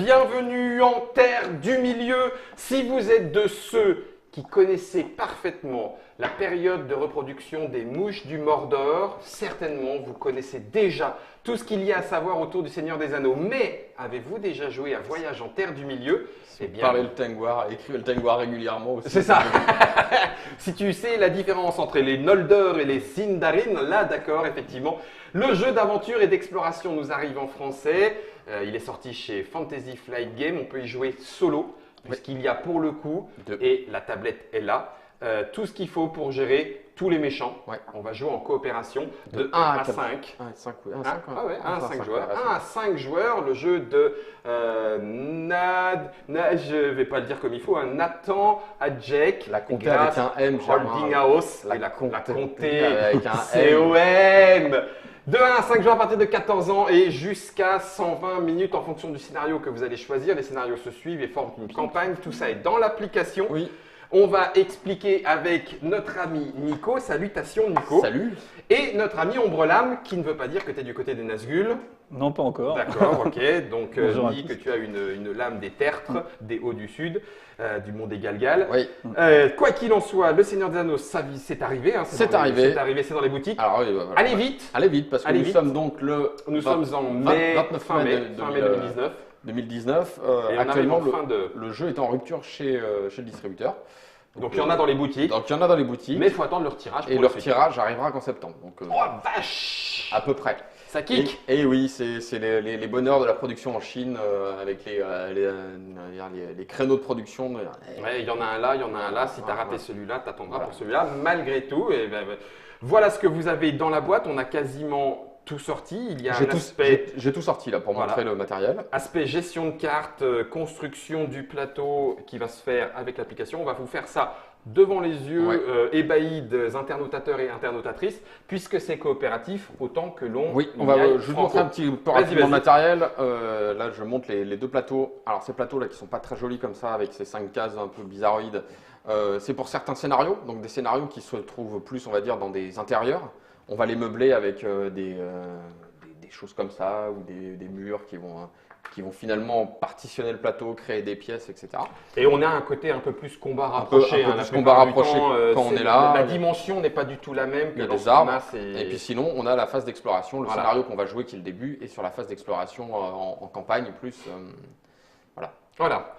bienvenue en terre du milieu. Si vous êtes de ceux qui connaissez parfaitement la période de reproduction des mouches du Mordor, certainement vous connaissez déjà tout ce qu'il y a à savoir autour du Seigneur des Anneaux. Mais avez-vous déjà joué à Voyage en terre du milieu? Eh bien, parler le Tengwar, écrire le Tengwar régulièrement aussi. C'est ça. Si tu sais la différence entre les Noldor et les Sindarin, là d'accord, effectivement. Le jeu d'aventure et d'exploration nous arrive en français. Il est sorti chez Fantasy Flight Games. On peut y jouer solo, puisqu'il y a pour le coup, et la tablette est là, tout ce qu'il faut pour gérer tous les méchants. Ouais. On va jouer en coopération de 1 à 5. 1 à 5, oui. 1 à 5 joueurs. 1 à 5 joueurs, le jeu de je ne vais pas le dire comme il faut, Nathan Adjek. La comté avec un M, House. La comté avec un C-O-M. De 1 à 5 joueurs à partir de 14 ans et jusqu'à 120 minutes en fonction du scénario que vous allez choisir. Les scénarios se suivent et forment une campagne. Tout ça est dans l'application. Oui. On va expliquer avec notre ami Nico. Salutations Nico. Salut. Et notre ami Ombrelam, qui ne veut pas dire que tu es du côté des Nazgûl. Non, pas encore. D'accord, ok. Donc dis que tu as une lame des Tertres, des Hauts du Sud, du monde des Galgal. Oui. Quoi qu'il en soit, le Seigneur des Anneaux, c'est arrivé. Hein, c'est arrivé. C'est arrivé, c'est dans les boutiques. Alors, oui, voilà. Allez vite. Allez vite, parce que nous sommes donc Nous sommes en fin mai 2019. 2019. Actuellement, le jeu est en rupture chez le distributeur. Donc il y en a dans les boutiques. Mais il faut attendre le retirage. Et le retirage arrivera qu'en septembre. Donc, oh vache! À peu près. Ça kick. Et oui, c'est les bonheurs de la production en Chine avec les créneaux de production. Ouais, il y en a un là, il y en a un là. Si tu as raté celui-là, tu attendras pour celui-là. Malgré tout, voilà ce que vous avez dans la boîte. On a quasiment tout sorti. Il y a j'ai tout sorti là pour montrer le matériel. Aspect gestion de cartes, construction du plateau qui va se faire avec l'application. On va vous faire ça devant les yeux ébahis des internautateurs et internautatrices, puisque c'est coopératif autant que l'on. Oui, je vais vous montrer un petit peu rapidement le matériel. Là, je montre les deux plateaux. Alors, ces plateaux là qui sont pas très jolis comme ça, avec ces 5 cases un peu bizarroïdes, c'est pour certains scénarios, donc des scénarios qui se trouvent plus, on va dire, dans des intérieurs. On va les meubler avec des choses comme ça, ou des murs qui vont finalement partitionner le plateau, créer des pièces, etc. Et on a un côté un peu plus combat rapproché. Un peu plus combat rapproché quand on est là. La dimension n'est pas du tout la même que dans les arbres. Et puis sinon, on a la phase d'exploration, le scénario qu'on va jouer qui est le début, et sur la phase d'exploration en campagne, plus Voilà.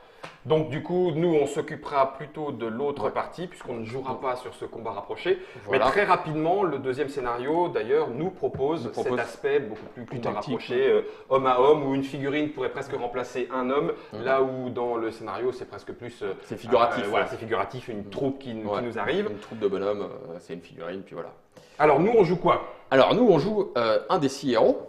Donc du coup, nous, on s'occupera plutôt de l'autre partie, puisqu'on ne jouera pas sur ce combat rapproché. Voilà. Mais très rapidement, le deuxième scénario, d'ailleurs, nous propose cet aspect beaucoup plus combat rapproché, homme à homme, où une figurine pourrait presque remplacer un homme, là où dans le scénario, c'est presque plus… c'est figuratif. Voilà, c'est figuratif, une troupe qui nous arrive. Une troupe de bonhommes, c'est une figurine, puis voilà. Alors nous, on joue quoi? Alors nous, on joue un des 6 héros.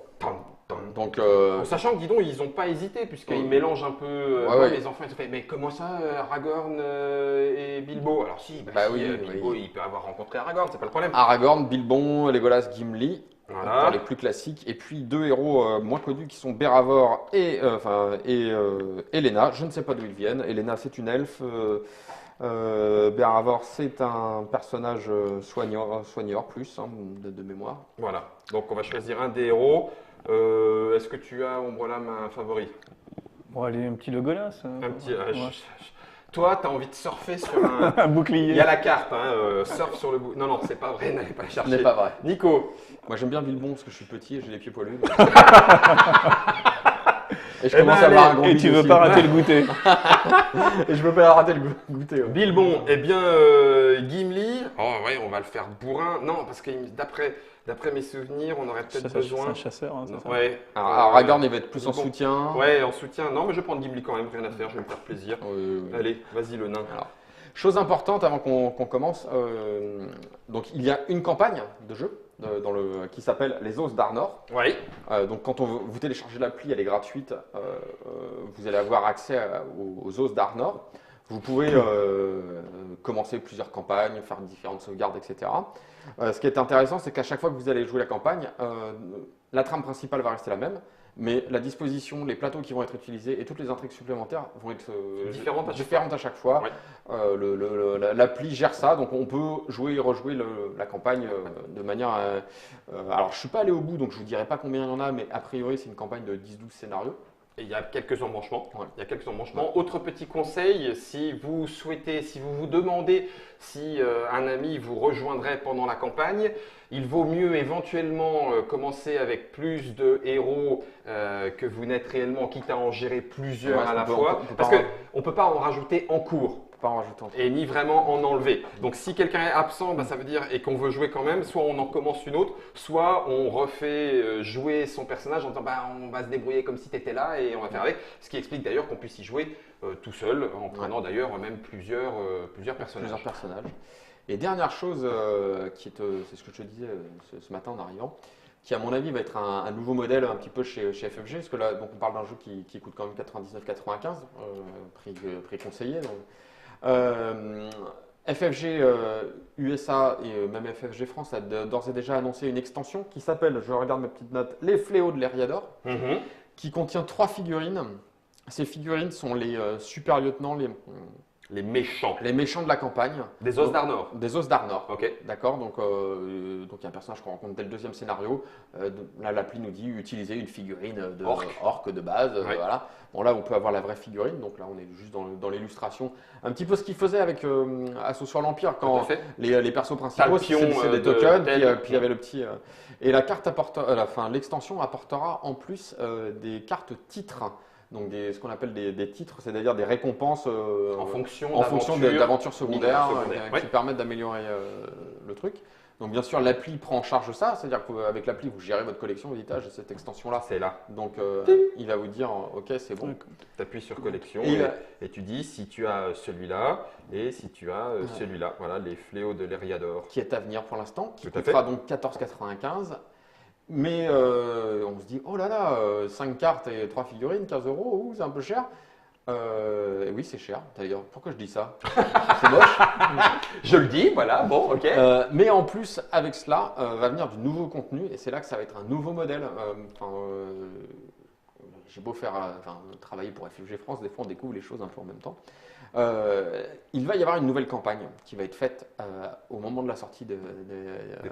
Donc, en sachant que, dis donc, ils n'ont pas hésité, puisqu'ils mélangent un peu les enfants. Ils se fait, mais comment ça, Aragorn et Bilbo? Alors si, Bilbo, il peut avoir rencontré Aragorn, c'est pas le problème. Aragorn, Bilbon, Legolas, Gimli, pour les plus classiques. Et puis 2 héros moins connus qui sont Béravor et Elena. Je ne sais pas d'où ils viennent. Elena, c'est une elfe. Béravor, c'est un personnage soigneur plus, de mémoire. Voilà, donc on va choisir un des héros. Est-ce que tu as, Ombrelam, un favori? Bon, allez, un petit Legolas. Un petit. Toi, tu as envie de surfer sur un bouclier. Il y a la carte, surf sur le bouclier. Non, c'est pas vrai, n'allez pas la chercher. C'est pas vrai. Nico? Moi, j'aime bien Bilbon parce que je suis petit et j'ai les pieds poilus. Et je commence à avoir un gros et tu veux pas rater le goûter. Et je veux pas rater le goûter. Bilbon, eh bien, Gimli. Oh ouais, on va le faire bourrin. Non, parce que d'après mes souvenirs, on aurait peut-être besoin. C'est un chasseur, hein, c'est ça. Ouais. Alors, Aragorn, il va être plus en soutien. Ouais, en soutien. Non, mais je vais prendre Gimli quand même, rien à faire, je vais me faire plaisir. Allez, vas-y le nain. Alors, chose importante avant qu'on commence, donc il y a une campagne de jeu qui s'appelle Les Os d'Arnor. Oui. Donc quand vous téléchargez l'appli, elle est gratuite, vous allez avoir accès aux Os d'Arnor. Vous pouvez commencer plusieurs campagnes, faire différentes sauvegardes, etc. Ce qui est intéressant, c'est qu'à chaque fois que vous allez jouer la campagne, la trame principale va rester la même, mais la disposition, les plateaux qui vont être utilisés et toutes les intrigues supplémentaires vont être différentes à chaque fois. Ouais. L'appli gère ça, donc on peut jouer et rejouer la campagne de manière… alors je ne suis pas allé au bout, donc je ne vous dirai pas combien il y en a, mais a priori c'est une campagne de 10-12 scénarios. Et il y a quelques embranchements. Ouais. Il y a quelques embranchements. Autre petit conseil, si vous vous demandez si un ami vous rejoindrait pendant la campagne, il vaut mieux éventuellement commencer avec plus de héros que vous n'êtes réellement, quitte à en gérer plusieurs Ouais, à la on peut- fois. on peut Parce pas qu'on ne peut pas en rajouter en cours. Pas en rajoutant. Et ni vraiment en enlever. Donc si quelqu'un est absent, ça veut dire et qu'on veut jouer quand même, soit on en commence une autre, soit on refait jouer son personnage en disant on va se débrouiller comme si tu étais là et on va faire avec. Ce qui explique d'ailleurs qu'on puisse y jouer tout seul, en prenant d'ailleurs même plusieurs personnages. Plusieurs personnages. Et dernière chose, c'est ce que je te disais ce matin en arrivant, qui à mon avis va être un nouveau modèle un petit peu chez FFG, parce que là donc on parle d'un jeu qui coûte quand même 99,95, prix conseillé. Donc. FFG USA et même FFG France a d'ores et déjà annoncé une extension qui s'appelle, je regarde ma petite note, Les Fléaux de l'Eriador, qui contient 3 figurines. Ces figurines sont les super lieutenants, Les méchants. les méchants de la campagne. Des os d'Arnor. Des os d'Arnor. Ok. D'accord, donc il y a un personnage qu'on rencontre dès le deuxième scénario. Là, l'appli nous dit utiliser une figurine de orque de base. Ouais. Voilà. Bon, là, on peut avoir la vraie figurine. Donc là, on est juste dans l'illustration. Un petit peu ce qu'il faisait avec Assaut sur l'Empire, Tout à quand fait. les persos principaux, Talpion, c'est des de tokens. tel. Puis il y avait le petit. Et la carte l'extension apportera en plus des cartes titres. Donc ce qu'on appelle des titres, c'est-à-dire des récompenses En fonction d'aventures secondaires secondaires. qui permettent d'améliorer le truc. Donc bien sûr, l'appli prend en charge ça, c'est-à-dire qu'avec l'appli, vous gérez votre collection, vous dites j'ai cette extension-là. C'est là. Donc il va vous dire ok, c'est bon. Tu appuies sur collection Et, et tu dis si tu as celui-là et si tu as celui-là. Voilà, les fléaux de l'Eriador. Qui est à venir pour l'instant, qui Tout à coûtera donc 14,95. Mais on se dit, oh là là, 5 cartes et 3 figurines, 15 €, c'est un peu cher. Et oui, c'est cher. D'ailleurs, pourquoi je dis ça? C'est moche. Je le dis, voilà, bon, ok. Mais en plus, avec cela, va venir du nouveau contenu. Et c'est là que ça va être un nouveau modèle. J'ai beau travailler pour FFG France, des fois on découvre les choses un peu en même temps. Il va y avoir une nouvelle campagne qui va être faite au moment de la sortie des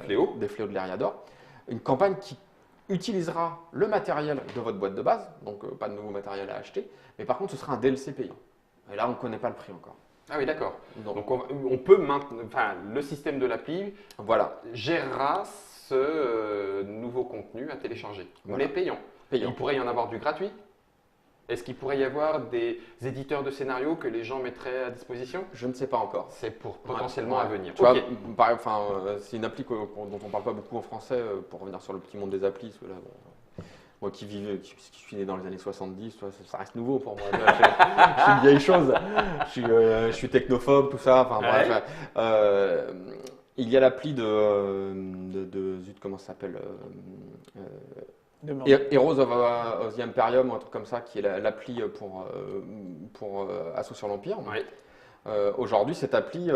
fléaux de l'Eriador. Une campagne qui utilisera le matériel de votre boîte de base, donc pas de nouveau matériel à acheter, mais par contre ce sera un DLC payant. Et là on ne connaît pas le prix encore. Ah oui, d'accord. Donc on peut maintenir, le système de l'appli voilà. gérera ce nouveau contenu à télécharger, Voilà. mais payant. Il pourrait y en avoir du gratuit. Est-ce qu'il pourrait y avoir des éditeurs de scénarios que les gens mettraient à disposition? Je ne sais pas encore. C'est pour potentiellement à venir. Tu vois, c'est une appli dont on ne parle pas beaucoup en français, pour revenir sur le petit monde des applis. Parce que là, moi qui suis né dans les années 70, ça reste nouveau pour moi. Je suis une vieille chose. Je suis technophobe, tout ça. Il y a l'appli zut, comment ça s'appelle Heroes of the Imperium, ou un truc comme ça, qui est l'appli pour Assaut sur l'Empire. Ouais. Aujourd'hui, cette appli,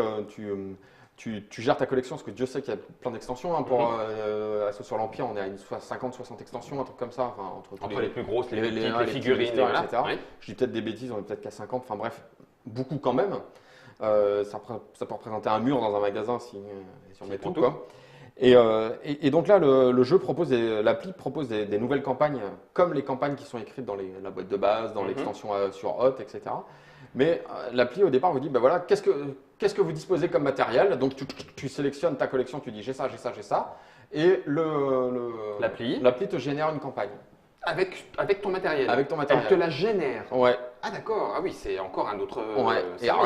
tu gères ta collection, parce que Dieu sait qu'il y a plein d'extensions. Pour Assaut sur l'Empire, on est à 50-60 extensions, un truc comme ça. Entre les plus grosses, les petites, les petits figurines, mystères, voilà. etc. Ouais. Je dis peut-être des bêtises, on est peut-être qu'à 50. Enfin bref, beaucoup quand même. Ça peut représenter un mur dans un magasin si on met tout, quoi. Et donc là, le jeu l'appli propose des nouvelles campagnes, comme les campagnes qui sont écrites dans la boîte de base, dans l'extension sur Hot, etc. Mais l'appli au départ vous dit, voilà, qu'est-ce que vous disposez comme matériel? Donc tu sélectionnes ta collection, tu dis j'ai ça, j'ai ça, j'ai ça, et l'appli te génère une campagne. Avec ton matériel. Avec ton matériel. Elle te la génère. Ouais. Ah d'accord, ah oui, c'est encore un autre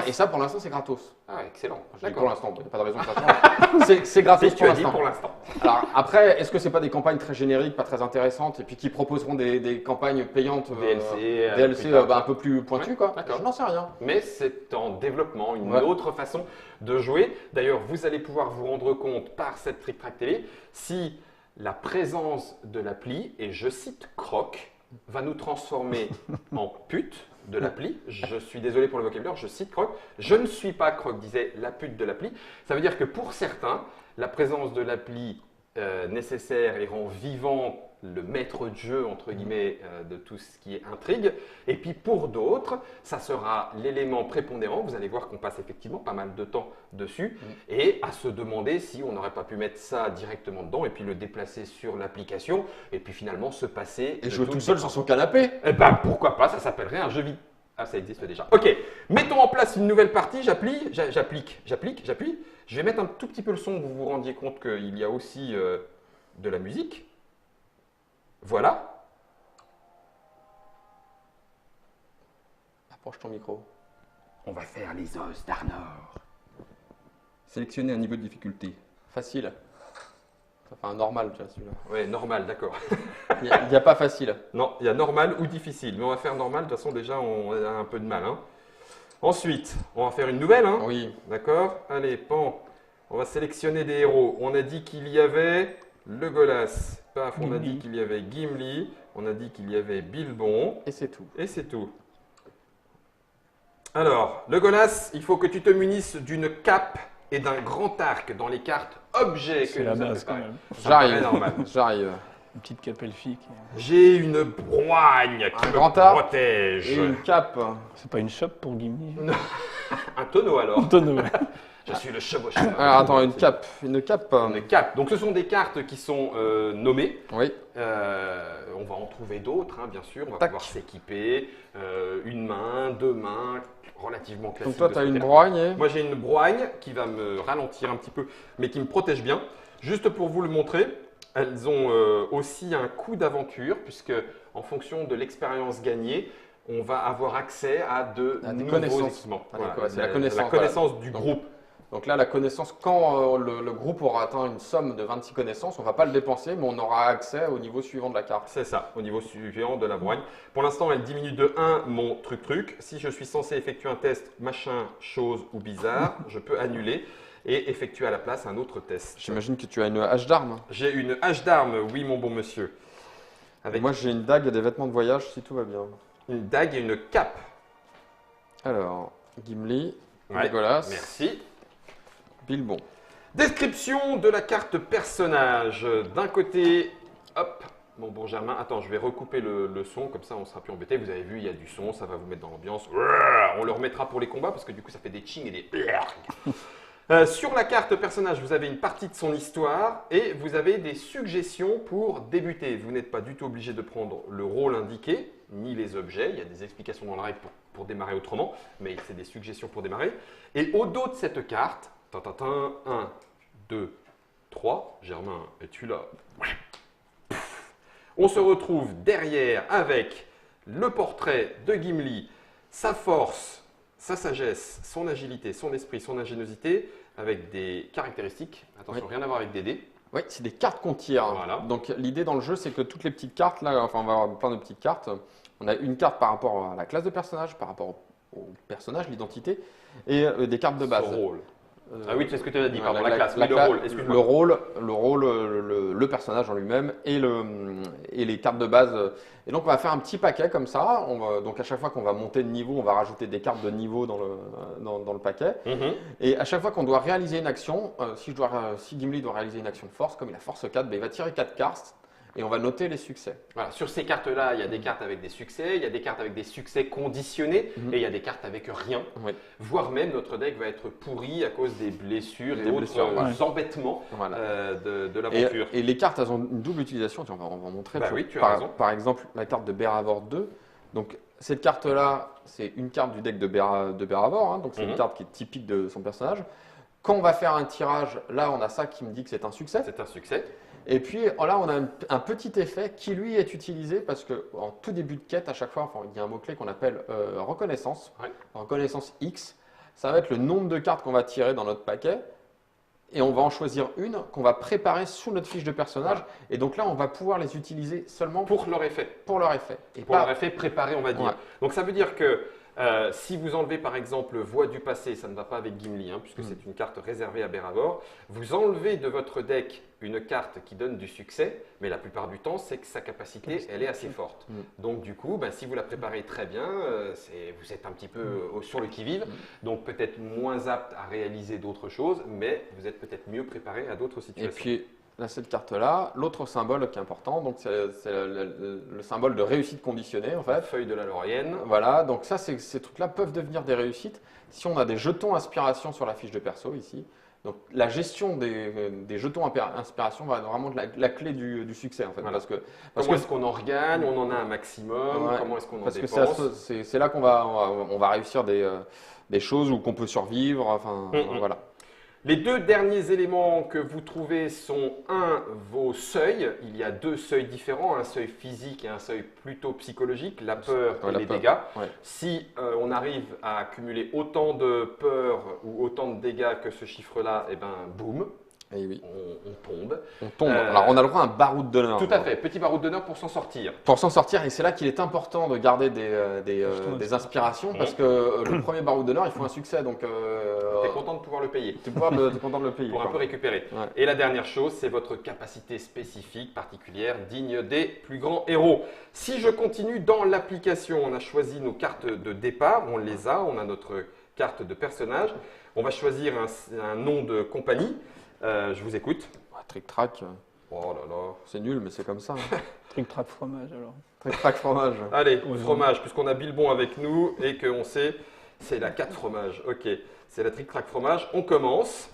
Et ça pour l'instant c'est gratos. Ah excellent. Je dis pour l'instant, il n'y a pas de raison que ça change. C'est gratos Tu as dit pour l'instant. Alors après, est-ce que c'est pas des campagnes très génériques, pas très intéressantes, et puis qui proposeront des campagnes payantes DLC un peu plus pointues, quoi? D'accord. Je n'en sais rien. Mais c'est en développement, une autre façon de jouer. D'ailleurs, vous allez pouvoir vous rendre compte par cette Trick Track TV si la présence de l'appli, et je cite Croc, va nous transformer en pute de l'appli. Je suis désolé pour le vocabulaire, je cite Croc. Je ne suis pas Croc, disait la pute de l'appli. Ça veut dire que pour certains, la présence de l'appli nécessaire et rend vivant le maître de jeu, entre guillemets, de tout ce qui est intrigue. Et puis pour d'autres, ça sera l'élément prépondérant. Vous allez voir qu'on passe effectivement pas mal de temps dessus et à se demander si on n'aurait pas pu mettre ça directement dedans et puis le déplacer sur l'application et puis finalement se passer. Et jouer tout seul sur son canapé. Eh ben pourquoi pas, ça s'appellerait un jeu vidéo. Ah, ça existe déjà. Ok, mettons en place une nouvelle partie. J'applique. Je vais mettre un tout petit peu le son, que vous vous rendiez compte qu'il y a aussi de la musique. Voilà. Approche ton micro. On va faire les os d'Arnor. Sélectionnez un niveau de difficulté. Facile. Ça fait un normal, tu vois, celui-là. Ouais, normal, d'accord. Il n'y a pas facile. Non, il y a normal ou difficile. Mais on va faire normal, de toute façon déjà on a un peu de mal. Hein. Ensuite, on va faire une nouvelle. Hein. Oui. D'accord. Allez, pan. On va sélectionner des héros. On a dit qu'il y avait Legolas. Paf, on a dit qu'il y avait Gimli. On a dit qu'il y avait Bilbon. Et c'est tout. Et c'est tout. Alors, Legolas, il faut que tu te munisses d'une cape et d'un grand arc dans les cartes objets que C'est la nous avons base quand préparées. même. Ça me paraît normal. J'arrive. Une petite cape elfique. J'ai une broigne qui Un me grand arc protège. Et une cape. C'est pas une chope pour Gimli. Un tonneau alors. Tonneau. Je suis le chevaucheur. Alors attends, une cape. Une cape. Une cape. Donc ce sont des cartes qui sont nommées. Oui. On va en trouver d'autres, hein, bien sûr. On va Tac. pouvoir s'équiper. Une main, deux mains, relativement classique. Donc toi, de tu as ce une côté-là. broigne et... Moi, j'ai une broigne qui va me ralentir un petit peu, mais qui me protège bien. Juste pour vous le montrer, elles ont aussi un coup d'aventure, puisque en fonction de l'expérience gagnée, on va avoir accès à de À des nouveaux connaissances. équipements. À des- Voilà, c'est la connaissance, du Donc, groupe. Donc là, la connaissance, quand le groupe aura atteint une somme de 26 connaissances, on ne va pas le dépenser, mais on aura accès au niveau suivant de la carte. C'est ça, au niveau suivant de la broigne. Pour l'instant, elle diminue de 1 mon truc. Si je suis censé effectuer un test machin, chose ou bizarre, je peux annuler et effectuer à la place un autre test. J'imagine que tu as une hache d'armes. J'ai une hache d'armes, oui mon bon monsieur. Avec Moi, j'ai une dague et des vêtements de voyage, si tout va bien. une dague et une cape. Alors, Gimli, Ouais, Legolas, Merci. Bilbon. Description de la carte personnage. D'un côté, hop, mon bon Germain. Attends, je vais recouper le son, comme ça on sera plus embêté. Vous avez vu, il y a du son, ça va vous mettre dans l'ambiance. On le remettra pour les combats parce que du coup ça fait des ching et des... Sur la carte personnage, vous avez une partie de son histoire et vous avez des suggestions pour débuter. Vous n'êtes pas du tout obligé de prendre le rôle indiqué, ni les objets. Il y a des explications dans la règle pour démarrer autrement, mais c'est des suggestions pour démarrer. Et au dos de cette carte, 1, 2, 3, Germain, es-tu là? On se retrouve derrière avec le portrait de Gimli, sa force, sa sagesse, son agilité, son esprit, son ingéniosité, avec des caractéristiques. Attention, Oui. rien à voir avec des dés. Oui, c'est des cartes qu'on tire. Voilà. Donc l'idée dans le jeu, c'est que toutes les petites cartes, là, enfin on va avoir plein de petites cartes. On a une carte par rapport à la classe de personnage, par rapport au personnage, l'identité, et des cartes de base. Son rôle. Ah oui, c'est ce que tu as dit, Voilà, pardon, la classe, oui, le cla- rôle, excuse-moi. le personnage en lui-même et les cartes de base. Et donc on va faire un petit paquet comme ça. Donc à chaque fois qu'on va monter de niveau, on va rajouter des cartes de niveau dans le paquet. Mhm. Et à chaque fois qu'on doit réaliser une action, si Gimli doit réaliser une action de force, comme il a force 4, ben, il va tirer 4 cartes et on va noter les succès. Voilà, sur ces cartes-là, il y a des cartes avec des succès, il y a des cartes avec des succès conditionnés et il y a des cartes avec rien. Oui. Voire même notre deck va être pourri à cause des blessures et Des autres blessures, ouais. embêtements Voilà. de l'aventure. Et les cartes, elles ont une double utilisation. Tiens, on va montrer. Bah oui, tu as par, raison. par exemple, la carte de Béravor 2. Donc, cette carte-là, c'est une carte du deck de Béravor. Hein, donc, c'est Mhm. une carte qui est typique de son personnage. Quand on va faire un tirage, là, on a ça qui me dit que c'est un succès. C'est un succès. Et puis, là, on a un petit effet qui, lui, est utilisé parce qu'en tout début de quête, à chaque fois, enfin, il y a un mot-clé qu'on appelle reconnaissance. Ouais. Reconnaissance X. Ça va être le nombre de cartes qu'on va tirer dans notre paquet. Et on va en choisir une qu'on va préparer sous notre fiche de personnage. Voilà. Et donc là, on va pouvoir les utiliser seulement Pour leur effet. pour leur effet. Et Pour leur effet préparé, on va dire. Ouais. Donc ça veut dire que si vous enlevez par exemple Voix du passé, ça ne va pas avec Gimli, hein, puisque c'est une carte réservée à Béravor. Vous enlevez de votre deck une carte qui donne du succès, mais la plupart du temps, c'est que sa capacité, elle est assez forte. Donc du coup, ben, si vous la préparez très bien, vous êtes un petit peu sur le qui-vive, donc peut-être moins apte à réaliser d'autres choses, mais vous êtes peut-être mieux préparé à d'autres Et situations. puis, Là, cette carte-là. L'autre symbole qui est important, donc c'est le symbole de réussite conditionnée en La fait. feuille de la Laurienne. Voilà, donc ça, ces trucs-là peuvent devenir des réussites si on a des jetons inspiration sur la fiche de perso ici. Donc la gestion des jetons inspiration va être vraiment la clé du succès en fait. Voilà. Parce Comment est-ce qu'on en regagne? On en a un maximum? Ouais, Comment est-ce qu'on en parce que dépense? c'est là on va réussir des choses où qu'on peut survivre. Enfin, voilà. Les deux derniers éléments que vous trouvez sont vos seuils. Il y a deux seuils différents, un seuil physique et un seuil plutôt psychologique, la peur Ouais, et la les peur. dégâts. Ouais. Si on arrive à accumuler autant de peur ou autant de dégâts que ce chiffre-là, eh ben boum, Et oui, on tombe. on tombe. Alors on a le droit à un baroud d'honneur. Tout à fait, petit baroud d'honneur pour s'en sortir. Pour s'en sortir, et c'est là qu'il est important de garder Justement, des inspirations, parce que le premier baroud d'honneur, il faut un succès, donc T'es content de pouvoir le payer. t'es content de le payer. Pour un quoi. peu récupérer. Ouais. Et la dernière chose, c'est votre capacité spécifique, particulière, digne des plus grands héros. Si je continue dans l'application, on a choisi nos cartes de départ, on les a, on a notre carte de personnage. On va choisir un nom de compagnie. Je vous écoute. Ouais, Trick-track, Oh là là. c'est nul, mais c'est comme ça. Hein. Trick-track fromage alors. Trick-track fromage. Allez, Oui. fromage, puisqu'on a Bilbon avec nous et qu'on sait, c'est la 4 fromage. Ok, c'est la trick-track fromage. On commence.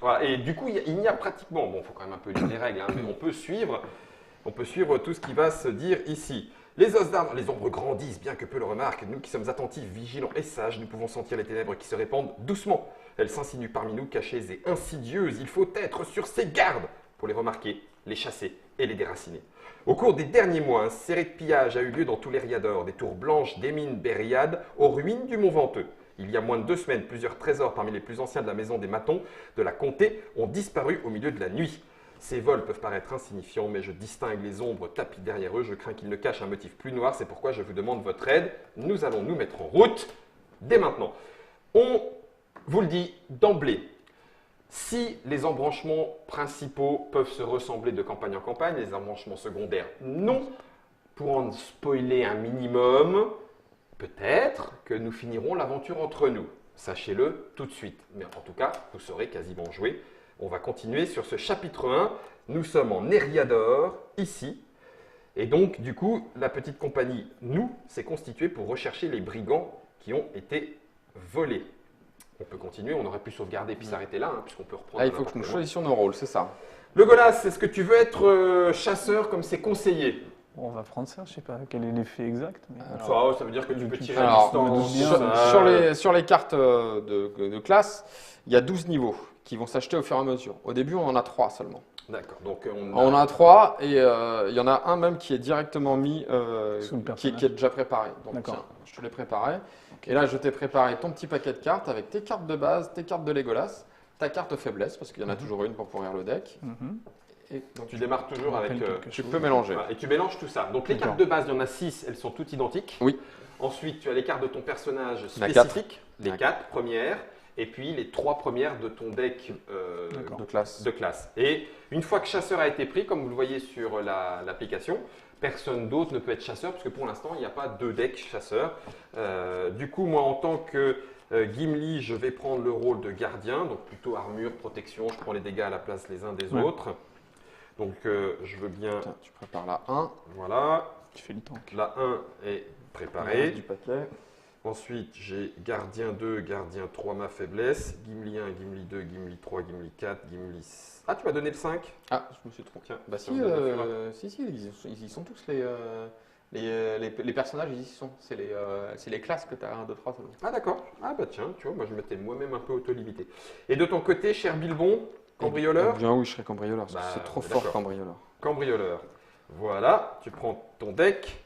Voilà, et du coup, il n'y a pratiquement, bon, il faut quand même un peu lire les règles, hein, mais on peut suivre tout ce qui va se dire ici. Les os d'arbre, les ombres grandissent, bien que peu le remarquent. Nous qui sommes attentifs, vigilants et sages, nous pouvons sentir les ténèbres qui se répandent doucement. Elles s'insinuent parmi nous, cachées et insidieuses. Il faut être sur ses gardes pour les remarquer, les chasser et les déraciner. Au cours des derniers mois, un serré de pillage a eu lieu dans tous les riadors, des tours blanches, des mines, Bériades, aux ruines du Mont Venteux. Il y a moins de 2 semaines, plusieurs trésors parmi les plus anciens de la maison des Matons de la Comté ont disparu au milieu de la nuit. Ces vols peuvent paraître insignifiants, mais je distingue les ombres tapies derrière eux. Je crains qu'ils ne cachent un motif plus noir. C'est pourquoi je vous demande votre aide. Nous allons nous mettre en route dès maintenant. On vous le dit d'emblée. Si les embranchements principaux peuvent se ressembler de campagne en campagne, les embranchements secondaires, non. Pour en spoiler un minimum, peut-être que nous finirons l'aventure entre nous. Sachez-le tout de suite. Mais en tout cas, vous saurez quasiment jouer. On va continuer sur ce chapitre 1. Nous sommes en Eriador, ici. Et donc, du coup, la petite compagnie, nous, s'est constituée pour rechercher les brigands qui ont été volés. On peut continuer, on aurait pu sauvegarder puis s'arrêter là, hein, puisqu'on peut reprendre. Ah, il faut que nous choisissions nos rôles, c'est ça. Le Golas, est-ce que tu veux être chasseur comme c'est conseillé? Bon, on va prendre ça, je sais pas quel est l'effet exact. Mais... Ça veut dire que tu peux tirer à Alors, distance. bien, sur les cartes de classe, il y a 12 niveaux qui vont s'acheter au fur et à mesure. Au début, on en a 3 seulement. D'accord, donc On en a 3 et il y en a un même qui est directement mis, Sous le qui personnage. est déjà préparé. Donc D'accord. tiens, je te l'ai préparé. Et là, je t'ai préparé ton petit paquet de cartes avec tes cartes de base, tes cartes de Legolas, ta carte faiblesse, parce qu'il y en a toujours une pour pourrir le deck. Mhm. Et donc tu démarres toujours On avec. rappelle quelque tu chose. peux mélanger. Voilà, et tu mélanges tout ça. Donc les D'accord. cartes de base, il y en a 6, elles sont toutes identiques. Oui. Ensuite, tu as les cartes de ton personnage La spécifiques, les La 4 premières, et puis les 3 premières de ton deck D'accord. De classe. de classe. Et une fois que chasseur a été pris, comme vous le voyez sur l'application, personne d'autre ne peut être chasseur, parce que pour l'instant, il n'y a pas de deck chasseur. Du coup, moi, en tant que Gimli, je vais prendre le rôle de gardien, donc plutôt armure, protection, je prends les dégâts à la place les uns des Ouais. autres. Donc, je veux bien, Tiens, tu prépares la 1. voilà, Tu fais le tank. la 1 est Le reste préparée. du paquet. Ensuite, j'ai gardien 2, gardien 3, ma faiblesse. Gimli 1, Gimli 2, Gimli 3, Gimli 4, Gimli... Ah, tu m'as donné le 5? Ah, je me suis trompé. Tiens, Bah ça si, me donne la fureur. ils y sont tous les personnages, ils y sont. C'est les classes que tu as 1, 2, 3 seulement. Ah d'accord. Ah bah tiens, tu vois, moi je m'étais moi-même un peu auto-limité. Et de ton côté, cher Bilbon, cambrioleur? Eh bien oui, je serais cambrioleur, parce que Bah, c'est trop on est fort d'accord. cambrioleur. Cambrioleur. Voilà, tu prends ton deck.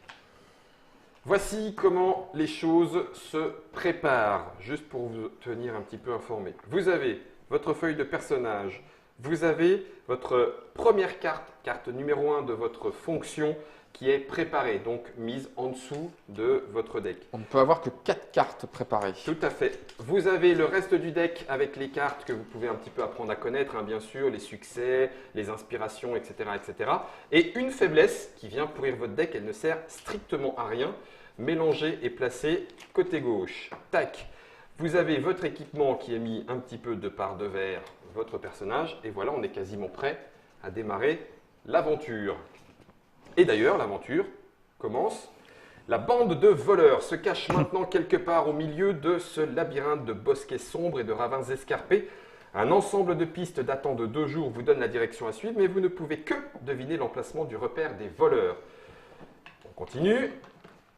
Voici comment les choses se préparent, juste pour vous tenir un petit peu informé. Vous avez votre feuille de personnage, vous avez votre première carte, carte numéro 1 de votre fonction qui est préparée, donc mise en dessous de votre deck. On ne peut avoir que 4 cartes préparées. Tout à fait. Vous avez le reste du deck avec les cartes que vous pouvez un petit peu apprendre à connaître, hein, bien sûr, les succès, les inspirations, etc., etc. Et une faiblesse qui vient pourrir votre deck, elle ne sert strictement à rien. Mélangée et placée côté gauche. Tac. Vous avez votre équipement qui est mis un petit peu de part de verre, votre personnage, et voilà, on est quasiment prêt à démarrer l'aventure. Et d'ailleurs, l'aventure commence. La bande de voleurs se cache maintenant quelque part au milieu de ce labyrinthe de bosquets sombres et de ravins escarpés. Un ensemble de pistes datant de 2 jours vous donne la direction à suivre, mais vous ne pouvez que deviner l'emplacement du repère des voleurs. On continue.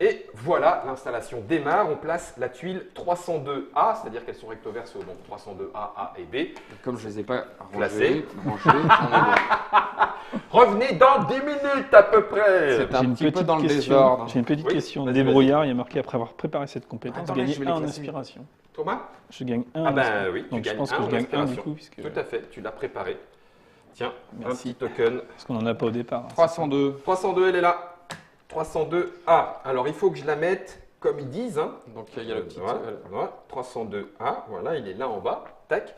Et voilà, l'installation démarre. On place la tuile 302A, c'est-à-dire qu'elles sont recto verso, donc 302A, A et B. Comme je ne les ai pas Placé. rangés, on est bon. Revenez dans 10 minutes à peu près. C'est un J'ai une petit peu petite dans le question. désordre. J'ai une petite Oui, question. vas-y, Débrouillard, il y a marqué après avoir préparé cette compétence, Attendez, gagner je vais les 1 en classer. inspiration. Thomas? Je gagne 1 Ah en ben inspiration. oui, tu Donc je gagnes pense un que en je gagne 1 du inspiration. coup. Puisque... Tout à fait, tu l'as préparé. Tiens, Merci. un petit token. Parce qu'on n'en a pas au départ. 302. 302, elle est là. 302A. Alors, il faut que je la mette comme ils disent. Hein. Donc il y a le petit. Voilà, 302A. Voilà, il est là en bas. Tac.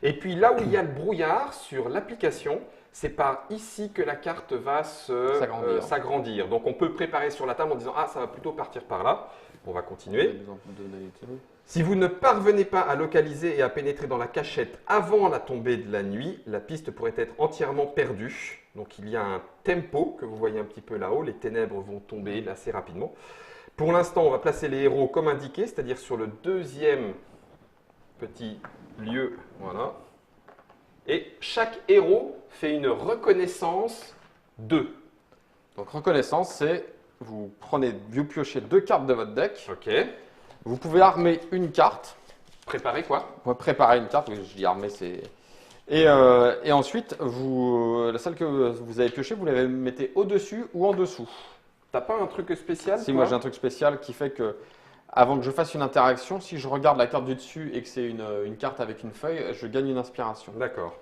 Et puis là où il y a le brouillard sur l'application, c'est par ici que la carte va s'agrandir. Donc, on peut préparer sur la table en disant ah, ça va plutôt partir par là. On va continuer. Si vous ne parvenez pas à localiser et à pénétrer dans la cachette avant la tombée de la nuit, la piste pourrait être entièrement perdue. Donc il y a un tempo que vous voyez un petit peu là-haut. Les ténèbres vont tomber assez rapidement. Pour l'instant, on va placer les héros comme indiqué, c'est-à-dire sur le deuxième petit lieu. Voilà. Et chaque héros fait une reconnaissance 2. Donc reconnaissance, c'est vous piochez 2 cartes de votre deck. Ok. Vous pouvez armer une carte. Préparez quoi? Vous pouvez préparer une carte. Oui, je dis armer, c'est. Et ensuite, la celle que vous avez piochée, vous la mettez au-dessus ou en dessous. T'as pas un truc spécial? Si, toi moi j'ai un truc spécial qui fait que, avant que je fasse une interaction, si je regarde la carte du dessus et que c'est une carte avec une feuille, je gagne une inspiration. D'accord.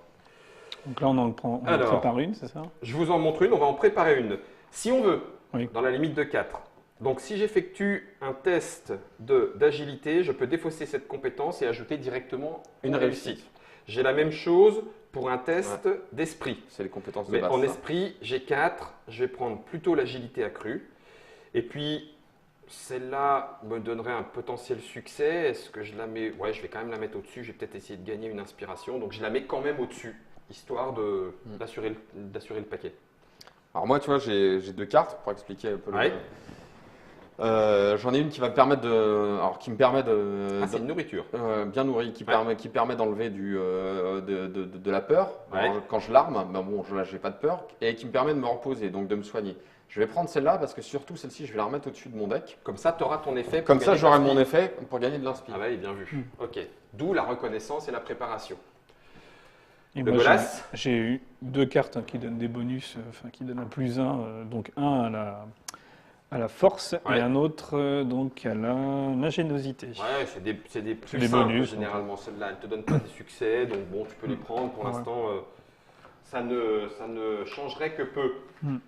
Donc là, on en prépare une, c'est ça? Je vous en montre une, on va en préparer une. Si on veut, Oui. dans la limite de 4. Donc si j'effectue un test d'agilité, je peux défausser cette compétence et ajouter directement une réussite. J'ai la même chose pour un test d'esprit. C'est les compétences de Mais base. en ça. esprit, j'ai 4, je vais prendre plutôt l'agilité accrue. Et puis, celle-là me donnerait un potentiel succès. Est-ce que je la mets? Ouais, je vais quand même la mettre au-dessus. Je vais peut-être essayer de gagner une inspiration. Donc je la mets quand même au-dessus, histoire d'assurer le paquet. Alors moi, tu vois, j'ai 2 cartes pour expliquer un peu Ouais. J'en ai une qui va me permettre qui me permet Ah, c'est une nourriture. bien nourrie, qui permet d'enlever de la peur Ouais. quand je l'arme. Ben bon, là, j'ai pas de peur et qui me permet de me reposer, donc de me soigner. Je vais prendre celle-là parce que surtout celle-ci, je vais la remettre au-dessus de mon deck. Comme ça, tu auras ton effet. pour Comme ça, gagner j'aurai de mon l'inspi. effet pour gagner de l'inspi. Ah ouais, bien vu. Ok. D'où la reconnaissance et la préparation. Et Le moi, Golas? j'ai eu 2 cartes qui donnent des bonus, qui donnent un +1, donc un à la force Ouais. et un autre donc à l'ingéniosité. Ouais, c'est des plus C'est des simples, bonus, généralement. Celle-là, elle ne te donne pas des succès, donc bon, tu peux les prendre. Pour Ouais. l'instant, ça ne changerait que peu. Mm.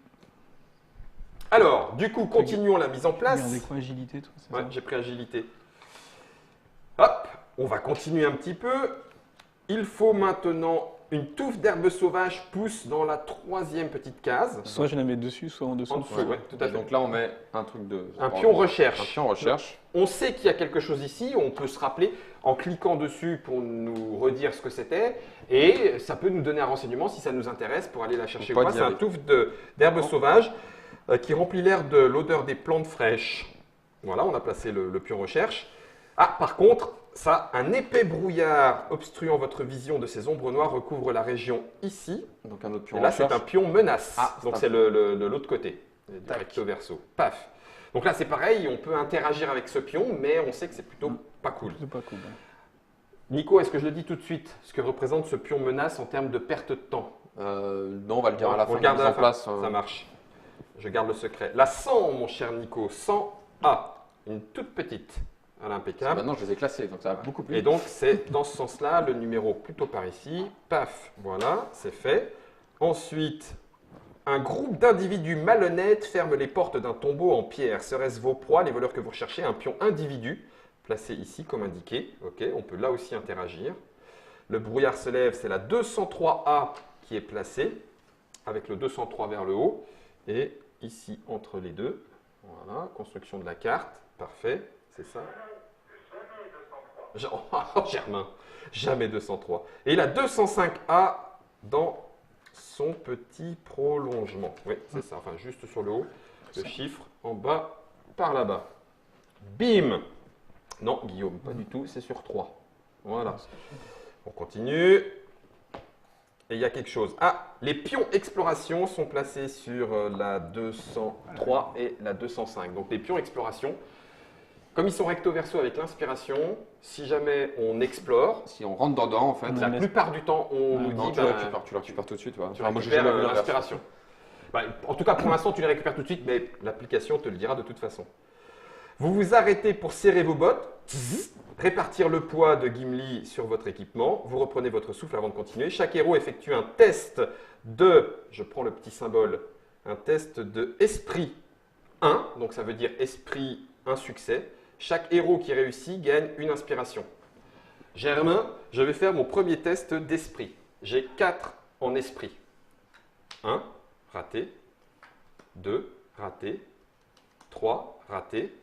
Alors, du coup, continuons la mise en place. Regardez quoi, agilité, toi, c'est Ouais, ça j'ai pris agilité. Hop, on va continuer un petit peu. Il faut maintenant une touffe d'herbe sauvage pousse dans la 3e petite case. Soit je la mets dessus, soit en dessous. En dessous, ouais, tout à Et fait. donc là, on met un truc de. Un pion recherche. Un pion recherche. On sait qu'il y a quelque chose ici, on peut se rappeler en cliquant dessus pour nous redire ce que c'était, et ça peut nous donner un renseignement si ça nous intéresse pour aller la chercher. Faut pas C'est un dire. touffe d'herbe sauvage qui remplit l'air de l'odeur des plantes fraîches. Voilà, on a placé le pion recherche. Ah, par contre, ça, un épais brouillard obstruant votre vision de ces ombres noires recouvre la région ici. Donc un autre pion Et là, c'est recherche. un pion menace. Ah, donc c'est c'est de l'autre côté, du Tac. recto verso. Paf. Donc là, c'est pareil, on peut interagir avec ce pion, mais on sait que c'est plutôt pas cool. C'est pas cool. Nico, est-ce que je le dis tout de suite, ce que représente ce pion menace en termes de perte de temps? Non, on va le dire à la On fin de le la garde mise à en la fin. place. Ça marche. Je garde le secret. La 100, mon cher Nico, 100A, une toute petite, à l'impeccable. Maintenant, je les ai classés, donc ça va beaucoup plus. Et donc, c'est dans ce sens-là, le numéro plutôt par ici. Paf, voilà, c'est fait. Ensuite, un groupe d'individus malhonnêtes ferme les portes d'un tombeau en pierre. Serait-ce vos proies, les voleurs que vous recherchez? Un pion individu, placé ici comme indiqué. Ok, on peut là aussi interagir. Le brouillard se lève, c'est la 203A qui est placée, avec le 203 vers le haut. Et ici, entre les deux, voilà, construction de la carte. Parfait, c'est ça. Oh, Germain, jamais 203. Et la 205A dans son petit prolongement. Oui, c'est ça, enfin juste sur le haut, le chiffre en bas, par là-bas. Bim! Non, Guillaume, pas du tout, c'est sur 3. Voilà. On continue. Et il y a quelque chose. Ah, les pions exploration sont placés sur la 203 et la 205. Donc les pions exploration, comme ils sont recto verso avec l'inspiration, si jamais on explore, Si on rentre dedans, en fait, On la laisse- plupart du temps, on nous non, dit tu le récupères tout de suite. tu Enfin, moi, j'ai récupères jamais vu l'inverse. l'inspiration. Bah, en tout cas, pour l'instant, tu les récupères tout de suite, mais l'application te le dira de toute façon. Vous vous arrêtez pour serrer vos bottes, répartir le poids de Gimli sur votre équipement. Vous reprenez votre souffle avant de continuer. Chaque héros effectue un test de, je prends le petit symbole, un test de esprit 1, donc ça veut dire esprit, un succès. Chaque héros qui réussit gagne une inspiration. Germain, je vais faire mon premier test d'esprit. J'ai 4 en esprit. 1, raté. 2, raté. 3, raté.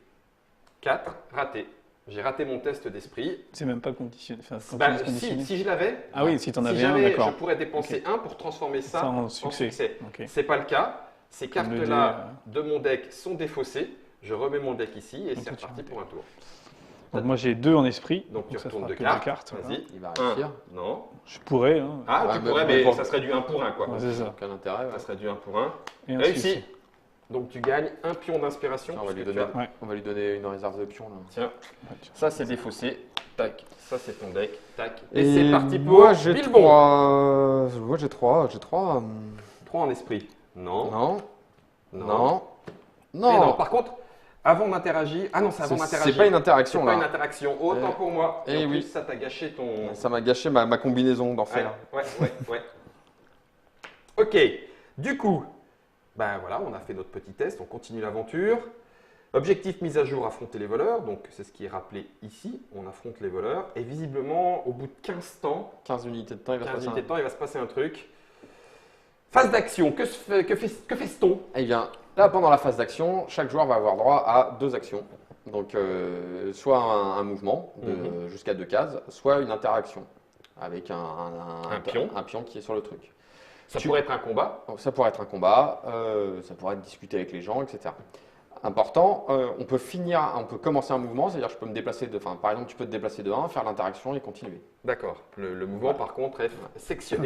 4, raté. J'ai raté mon test d'esprit. C'est même pas conditionné. Enfin, quand Bah, tu dis conditionné. si je l'avais, Ah oui, si tu en si avais un, j'avais, je d'accord. pourrais dépenser 1 pour transformer ça Ça en en succès. succès. Ok. C'est pas le cas. Ces Comme le cartes-là de mon deck sont défaussées. Je remets mon deck ici et Donc c'est toi, tu reparti remets. pour un tour. Donc moi j'ai 2 en esprit. Donc tu ça retournes fera deux que cartes. deux cartes. voilà. Vas-y. Il va 1, réussir. non. Je pourrais. Hein. Ah, Ouais, tu mais pourrais, bon, mais bon. ça serait du 1 pour 1, quoi. Ouais, c'est ça. Aucun intérêt. Ça serait du 1 pour 1. Et un Réussi. succès. Donc tu gagnes un pion d'inspiration. On va, puisque lui tu donner, as- Ouais. on va lui donner une réserve de pions. Là. Tiens, Ouais, tiens. ça c'est défaussé. Tac. Ça c'est ton deck. Tac. Et, Et c'est parti pour moi, j'ai Bilbon. 3. Moi, j'ai 3. 3 en esprit. Non. Non. Non. Non. Et Non. non. Par contre, avant d'interagir. Ah non, c'est avant d'interagir. C'est pas une interaction C'est pas une là. interaction. Autant pour moi. eh Et en oui. plus, ça t'a gâché ton. Ça m'a gâché ma combinaison d'enfer. Ouais. Ok. Du coup, ben voilà, on a fait notre petit test. On continue l'aventure. Objectif mise à jour, affronter les voleurs. Donc c'est ce qui est rappelé ici. On affronte les voleurs. Et visiblement, au bout de 15 temps, 15 unités de temps, il va se 15 passer unités de temps, il va se passer un truc. Phase d'action. Que fait-on? Eh bien, là, pendant la phase d'action, chaque joueur va avoir droit à 2 actions. Donc, soit un mouvement jusqu'à 2 cases, soit une interaction avec un pion qui est sur le truc. Ça pourrait être un combat. Donc, ça pourrait être un combat, ça pourrait être discuter avec les gens, etc. Important, on peut commencer un mouvement, c'est-à-dire je peux me déplacer par exemple, tu peux te déplacer de 1, faire l'interaction et continuer. D'accord. Le mouvement, par contre, est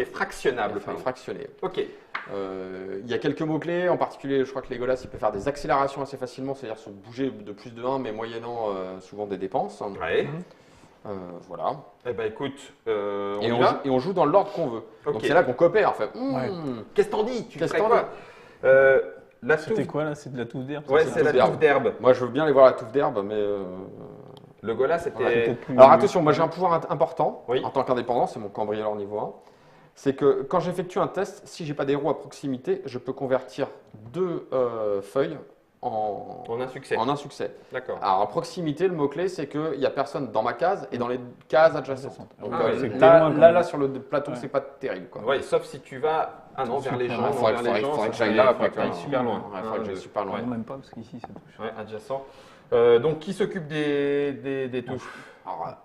fractionnable. Enfin, fractionner. Ok. Il y a quelques mots-clés, en particulier, je crois que Legolas, il peut faire des accélérations assez facilement, c'est-à-dire se bouger de plus de 1, mais moyennant souvent des dépenses. Ouais. Voilà. Eh ben écoute, Et y va. on joue dans l'ordre qu'on veut. Ok. Donc c'est là qu'on coopère, en fait. Ouais. Qu'est-ce que t'en dis? Tu Qu'est-ce ferais t'en quoi? La C'était touffe. quoi là? C'est de la touffe d'herbe? Ouais, ça c'est la touffe touffe d'herbe. Moi, je veux bien aller voir la touffe d'herbe, mais... Le Gola, Ouais, c'était. peut-être plus- Alors attention, moi j'ai un pouvoir important Oui. en tant qu'indépendant, c'est mon cambrioleur niveau 1. C'est que quand j'effectue un test, si j'ai pas d'héros à proximité, je peux convertir 2 feuilles en En un succès. un succès. D'accord. Alors, à proximité, le mot-clé, c'est qu'il n'y a personne dans ma case et dans les cases adjacentes. Donc, Ah ouais, c'est que t'es là, loin, quand là, même. sur le plateau, Ouais. c'est pas terrible. Quoi. Ouais, sauf si tu vas vers les gens, Il faudrait vers les gens, que ça j'aille serait- là, faudrait que t'ailles super loin. Il faudrait que j'aille super loin. Non, même pas, parce qu'ici ça touche. Ouais, adjacent. Donc, qui s'occupe des touches? Alors,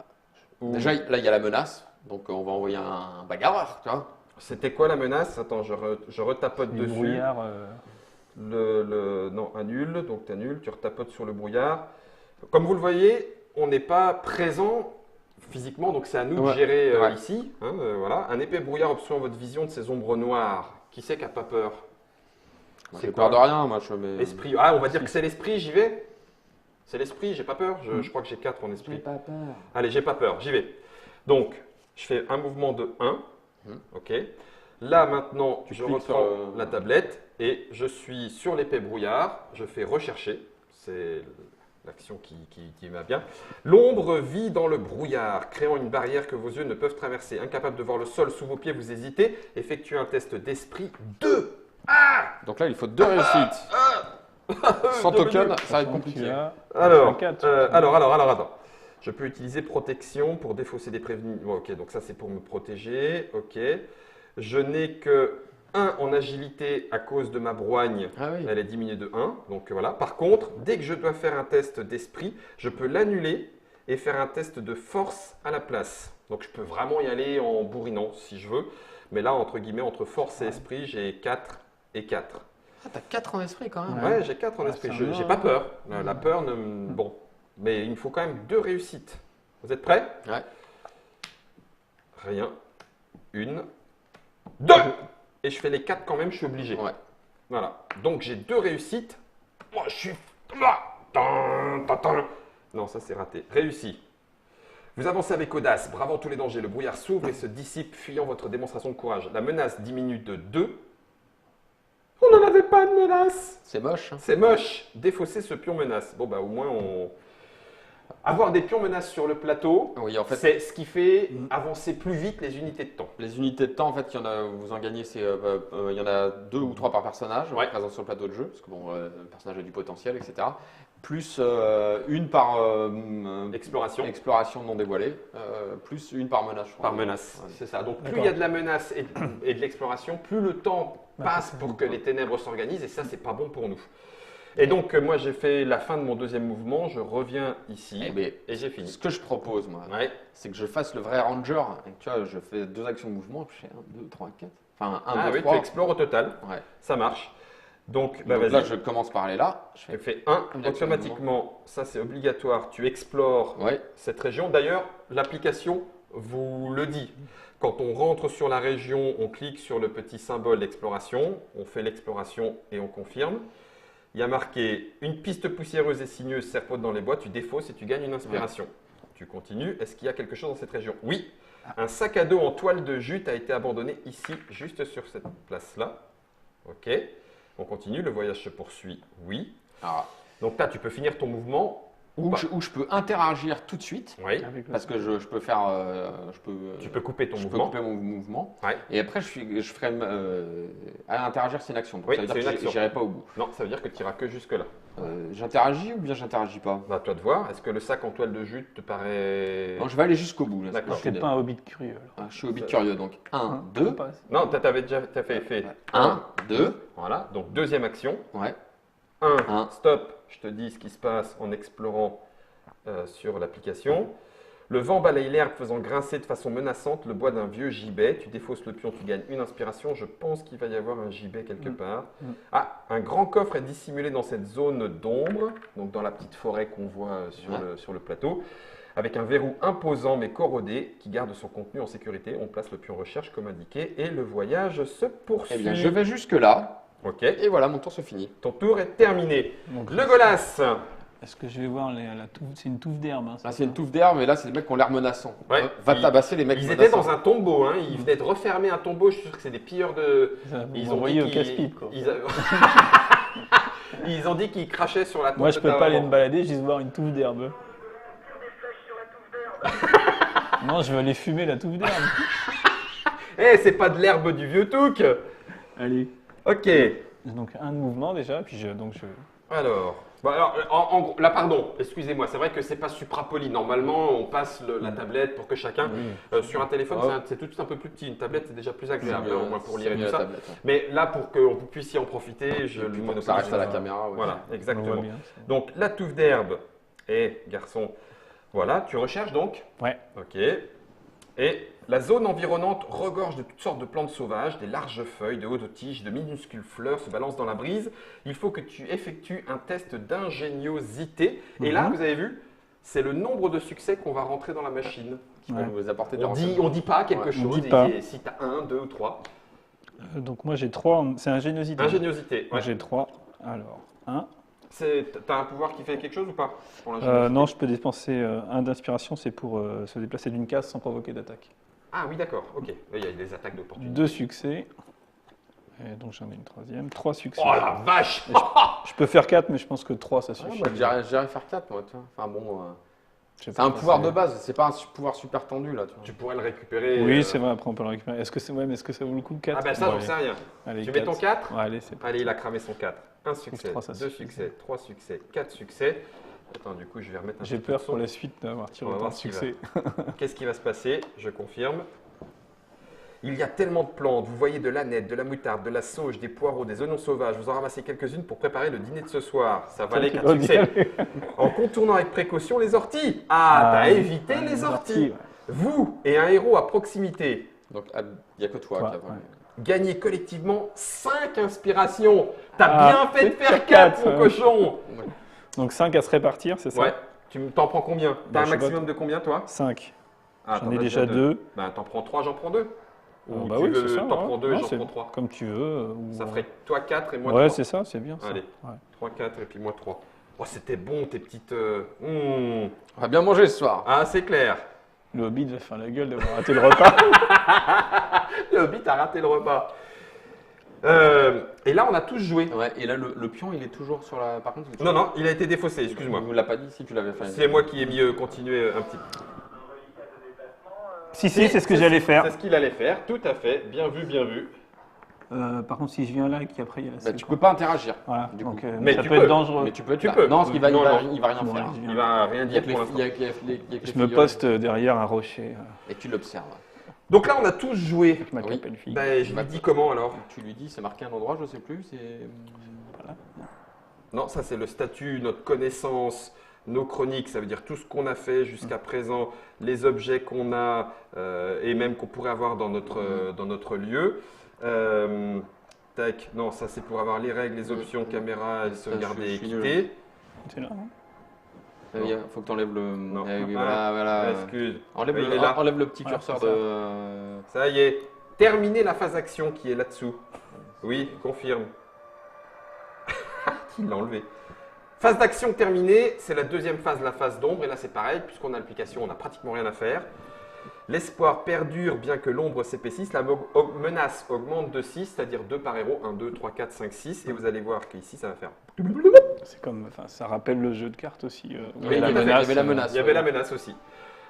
Ou- déjà, là, il y a la menace. Donc, on va envoyer un bagarreur, tu vois. C'était quoi la menace? Attends, je retapote Les dessus. brouillards. Non, annule, donc tu annules, tu retapotes sur le brouillard. Comme vous le voyez, on n'est pas présent physiquement, donc c'est à nous de Ouais. gérer Ouais. ici. Hein, voilà. Un épais brouillard obstruant votre vision de ces ombres noires. Qui c'est qui n'a pas peur? Moi, C'est j'ai quoi? peur de rien, moi. Je mets... Esprit. Ah, on va dire que c'est l'esprit, j'y vais. C'est l'esprit, j'ai pas peur. Je crois que j'ai 4 en esprit. pas peur. Allez, j'ai pas peur, j'y vais. Donc, je fais un mouvement de 1. Mhm. Ok. Là, maintenant, Tu je cliques reprends sur, la tablette et je suis sur l'épée brouillard. Je fais rechercher. C'est l'action qui va bien. L'ombre vit dans le brouillard, créant une barrière que vos yeux ne peuvent traverser. Incapable de voir le sol sous vos pieds, vous hésitez. Effectuez un test d'esprit 2. Donc là, il faut 2 réussites. Sans Deux token, minutes. ça va être Tu compliqué. as- Alors, un quatre. attends. Je peux utiliser protection pour défausser des prévenus. Bon, ok, donc ça c'est pour me protéger. Ok. Je n'ai que 1 en agilité à cause de ma broigne. Ah oui. Elle est diminuée de 1. Donc voilà. Par contre, dès que je dois faire un test d'esprit, je peux l'annuler et faire un test de force à la place. Donc je peux vraiment y aller en bourrinant si je veux. Mais là, entre guillemets, entre force et esprit, j'ai 4 et 4. Ah, t'as 4 en esprit quand même. Ouais, j'ai 4 en Ah, esprit. ça Je va. j'ai pas peur. La peur, bon. Mais il me faut quand même 2 réussites. Vous êtes prêts? Ouais. Rien. 1, 2. Et je fais les 4 quand même, je suis obligé. Ouais. Voilà. Donc j'ai 2 réussites. Moi, je suis là. Tan, tan, tan. Non, ça c'est raté. Réussi. Vous avancez avec audace, bravant tous les dangers. Le brouillard s'ouvre et se dissipe, fuyant votre démonstration de courage. La menace diminue de 2. On n'en avait pas de menace. C'est moche. C'est moche. Défausser ce pion menace. Bon, bah au moins, avoir des pions menaces sur le plateau, Oui, en fait, c'est ce qui fait avancer plus vite les unités de temps. les unités de temps, en fait, il y en a, vous en gagnez, il y en a 2 ou 3 par personnage Ouais. présents sur le plateau de jeu, parce que bon, le personnage a du potentiel, etc. Plus une par Exploration. exploration non dévoilée, plus une par menace. je crois. Par menace, Ouais. c'est ça. Donc plus D'accord. il y a de la menace et de l'exploration, plus le temps passe c'est pour bon, que quoi. les ténèbres s'organisent et ça c'est pas bon pour nous. Et donc moi j'ai fait la fin de mon deuxième mouvement, je reviens ici Eh ben, et j'ai fini. ce que je propose, moi, Ouais. c'est que je fasse le vrai ranger. Et tu vois, je fais 2 actions de mouvement, je fais 1, 2, 3, 4. Enfin, 1, Ah 2, oui, 3. tu explores au total, Ouais. ça marche. Donc, bah, Donc vas-y. là, je commence par aller là. Je Tu fais. fais 1, Une action automatiquement, ça c'est obligatoire, tu explores Ouais. cette région. D'ailleurs, l'application vous le dit. Quand on rentre sur la région, on clique sur le petit symbole d'exploration, on fait l'exploration et on confirme. Il y a marqué une piste poussiéreuse et sinueuse serpote dans les bois, tu défausses et tu gagnes une inspiration. Tu continues. Est-ce qu'il y a quelque chose dans cette région? Oui. Un sac à dos en toile de jute a été abandonné ici, juste sur cette place-là. Ok. On continue, le voyage se poursuit. Oui. Alors, Donc là, tu peux finir ton mouvement ou où, pas. où je peux interagir tout de suite, Oui. Avec le- parce que je peux faire. Tu peux couper ton je mouvement. peux couper mon mouvement. Ouais. Et après, je ferai. À interagir, c'est une action. Donc Oui, ça veut c'est dire une que action. j'irai pas au bout. Non, ça veut dire que tu iras que jusque-là. J'interagis ou bien j'interagis pas? Bah, à toi de voir. Est-ce que le sac en toile de jute te paraît. Non, je vais aller jusqu'au bout. Là, D'accord. parce que T'es pas un hobbit curieux. Alors. je suis hobbit curieux. Donc 1, 2. Non, t'avais déjà fait 1, 2. Voilà. Donc, deuxième action. Ouais. 1. Un. Stop. Je te dis ce qui se passe en explorant sur l'application. Le vent balaye l'herbe faisant grincer de façon menaçante le bois d'un vieux gibet. Tu défausses le pion, tu gagnes une inspiration. Je pense qu'il va y avoir un gibet quelque part. Ah, un grand coffre est dissimulé dans cette zone d'ombre, donc dans la petite forêt qu'on voit sur le plateau, avec un verrou imposant mais corrodé qui garde son contenu en sécurité. On place le pion recherche comme indiqué et le voyage se poursuit. Eh bien, je vais jusque là. Ok, Et voilà, mon tour se finit. ton tour est terminé. Donc, Le Golas. est-ce que je vais voir la touffe? C'est une touffe d'herbe. Hein, Là, c'est une touffe d'herbe, mais là, c'est les mecs qui ont l'air menaçants. Ouais. Va tabasser les mecs Ils menaçants. étaient dans un tombeau, hein. Ils venaient de refermer un tombeau. Je suis sûr que c'est des pilleurs de. Ça, vous Ils ont m'envoyez dit au qu'ils- casse-pipe. Quoi. Ils ont dit qu'ils crachaient sur la tombe. Moi, je de peux ta pas aller maman. me balader, juste voir une touffe d'herbe. Non, je vais aller fumer la touffe d'herbe. Eh, c'est pas de l'herbe du vieux touc. Allez. Ok. Donc un mouvement déjà, puis je. Alors, en gros, là, pardon, excusez-moi, c'est vrai que c'est pas supra-poli. Normalement, on passe la tablette pour que chacun. Sur un téléphone, Oh. c'est tout de suite un peu plus petit. Une tablette, c'est déjà plus agréable, mieux, au moins pour c'est lire et mieux tout la ça. tablette, ouais. Mais là, pour que vous puissiez en profiter, je Et le puis pour que monopolise. ça reste à la Ouais. caméra. Ouais. Voilà, On le exactement. voit bien. Donc, la touffe d'herbe. Et garçon, voilà, tu recherches donc. Ouais. Ok. Et la zone environnante regorge de toutes sortes de plantes sauvages, des larges feuilles, de hautes tiges, de minuscules fleurs se balancent dans la brise. Il faut que tu effectues un test d'ingéniosité. Et là, vous avez vu, c'est le nombre de succès qu'on va rentrer dans la machine. Qui va Ouais. nous apporter des On dit, renseignements. on dit pas quelque Ouais, on chose. dit pas. Et si tu as 1, 2 ou 3. Donc moi j'ai 3. C'est ingéniosité. Ingéniosité. Moi, Ouais. j'ai 3. Alors, 1. T'as un pouvoir qui fait quelque chose ou pas pour Euh, l'ingéniosité? Non, je peux dépenser 1 d'inspiration, c'est pour se déplacer d'une case sans provoquer d'attaque. Ah oui, d'accord. Ok. Il y a des attaques d'opportunité. 2 succès. Et donc j'en ai une troisième. 3 succès. Oh la vache! Je peux faire 4, mais je pense que 3 ça Ah, suffit. moi, j'irais faire 4, moi. Tu vois. Enfin bon, Je sais c'est pas un si pouvoir c'est- de base, c'est pas un pouvoir super tendu là. Tu vois. Tu pourrais le récupérer. Oui, c'est vrai, après on peut le récupérer. Est-ce que, mais est-ce que ça vaut le coup 4? Ah ben ça, j'en sais rien. Allez, Tu mets ton 4? Ouais, allez, c'est Allez, il a cramé son 4. Un succès, trois, ça 2 suffit. succès, 3 succès, 4 succès. Attends, du coup, je vais remettre un J'ai petit peu peur de pour son. la suite d'avoir tiré On va autant voir de ce qu'il va. succès. Qu'est-ce qui va se passer? Je confirme. Il y a tellement de plantes. Vous voyez de l'aneth, de la moutarde, de la sauge, des poireaux, des oignons sauvages. Vous en ramassez quelques-unes pour préparer le dîner de ce soir. Ça valait 4 Oh, bien. succès. En contournant avec précaution les orties. Ah, t'as évité les orties. ouais. Vous et un héros à proximité. Donc, il n'y a que toi Toi, qui a volé. Gagner collectivement 5 inspirations. T'as Ah, bien fait de c'est faire 4, quatre, mon ouais. cochon. Donc 5 à se répartir, c'est ça? Ouais. Tu t'en prends combien? T'as Bah, un je sais pas, maximum de combien, toi? 5. Ah, J'en t'en ai as déjà deux. 2. Bah, t'en prends 3, j'en prends 2. Ou Bah tu oui, veux, c'est ça. t'en ouais. prends 2 et Non, j'en c'est prends 3. comme tu veux. Ça ferait toi 4 et moi Ouais, 3. c'est ça, c'est bien ça. Allez. Ouais. 3, 4 et puis moi 3. Oh, c'était bon, tes petites... On va bien manger ce soir. Ah, c'est clair. Le Hobbit va faire la gueule d'avoir raté le repas. Le Hobbit a raté le repas. Et là, on a tous joué. Ouais, et là, le pion, il est toujours sur la. Par contre, Non, non, il a été défaussé, excuse-moi. Tu ne l'as pas dit si tu l'avais fait. C'est moi qui ai mis continuer un petit peu. Si, c'est ce que j'allais faire. C'est ce qu'il allait faire, tout à fait. Bien vu, bien vu. Par contre, si je viens là et qu'après il y a la Bah, selle, tu quoi. peux pas interagir. Voilà, du donc coup. Mais ça tu peut peux. être dangereux. Mais tu peux être Tu là. peux. Non, parce qu'il va, Non, non. il va rien Bon, faire. allez, je viens. Il va rien Il y a dire que pour l'instant. les Je me poste derrière un rocher. Et tu l'observes. Donc là, on a tous joué. Je m'appelle Oui. une fille. Ben, je lui dis comment alors? Tu lui dis, c'est marqué un endroit, je sais plus. C'est. Voilà. Non, ça c'est le statut, notre connaissance, nos chroniques, ça veut dire tout ce qu'on a fait jusqu'à présent, les objets qu'on a et même qu'on pourrait avoir dans notre lieu. Tac, non, ça c'est pour avoir les règles, les options, caméra, Ça, sauvegarder et je suis nul. quitter. C'est là, hein. Il faut que tu enlèves le. Non. Eh oui, Ah, voilà. Excuse. Enlève, Il est là. enlève le petit Voilà, curseur c'est de. Ça y est, terminer la phase action qui est là-dessous. Oui, confirme. Il l'a enlevé. Phase d'action terminée, c'est la deuxième phase, la phase d'ombre. Et là, c'est pareil, puisqu'on a l'application, on n'a pratiquement rien à faire. L'espoir perdure bien que l'ombre s'épaississe. La menace augmente de 6, c'est-à-dire 2 par héros. 1, 2, 3, 4, 5, 6. Et vous allez voir qu'ici, ça va faire. C'est comme, enfin, ça rappelle le jeu de cartes aussi. Où Oui, il y a tout à fait, il y avait la menace. Il y avait la menace aussi.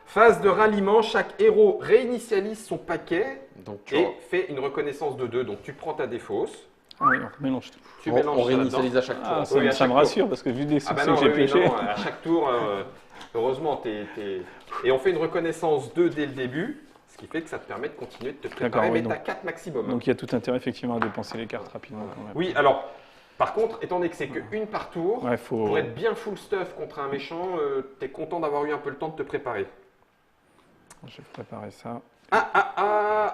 Phase de ralliement, chaque héros réinitialise son paquet Donc tu et vois, fait une reconnaissance de 2. Donc tu prends ta défausse, Ah oui, on mélange tout. tu on mélanges ça là-dedans. réinitialise à chaque tour. Ah, ça, Oui, à ça chaque me tour. rassure parce que vu des Ah succès bah non, que j'ai oui, pêchés. non, à chaque tour, heureusement, et on fait une reconnaissance 2 dès le début, ce qui fait que ça te permet de continuer de te préparer, D'accord, oui, mais tu as donc- 4 maximum. Donc il y a tout intérêt effectivement à dépenser les cartes rapidement quand même. Oui, alors, par contre, étant donné que c'est qu'une par tour, Ouais, faut. pour être bien full stuff contre un méchant, tu es content d'avoir eu un peu le temps de te préparer. Je vais préparer ça.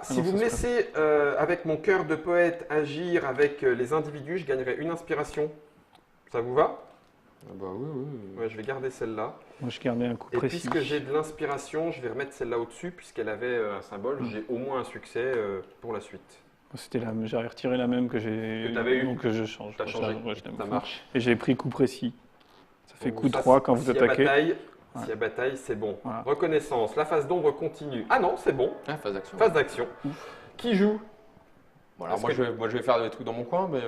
Si non, vous me ça, laissez, avec mon cœur de poète, agir avec les individus, je gagnerai une inspiration. Ça vous va? Ah bah oui, oui. Ouais, je vais garder celle-là. Moi, je gardais un coup Et précis. puisque j'ai de l'inspiration, je vais remettre celle-là au-dessus, puisqu'elle avait un symbole. J'ai au moins un succès pour la suite. C'était la, j'avais retiré la même que j'ai. Que t'avais eu. Donc je change. T'as Ouais, changé, ouais, je l'aime ça beaucoup. marche. Et j'ai pris coup précis. Ça fait Donc coup ça, 3 quand vous s'il y a attaquez. bataille, Ouais. S'il y a bataille, c'est bon. Voilà. Reconnaissance, la phase d'ombre continue. Ah non, c'est bon. Ah, phase d'action. Phase d'action. Qui joue? Bon, alors Parce moi, je vais faire des trucs dans mon coin, mais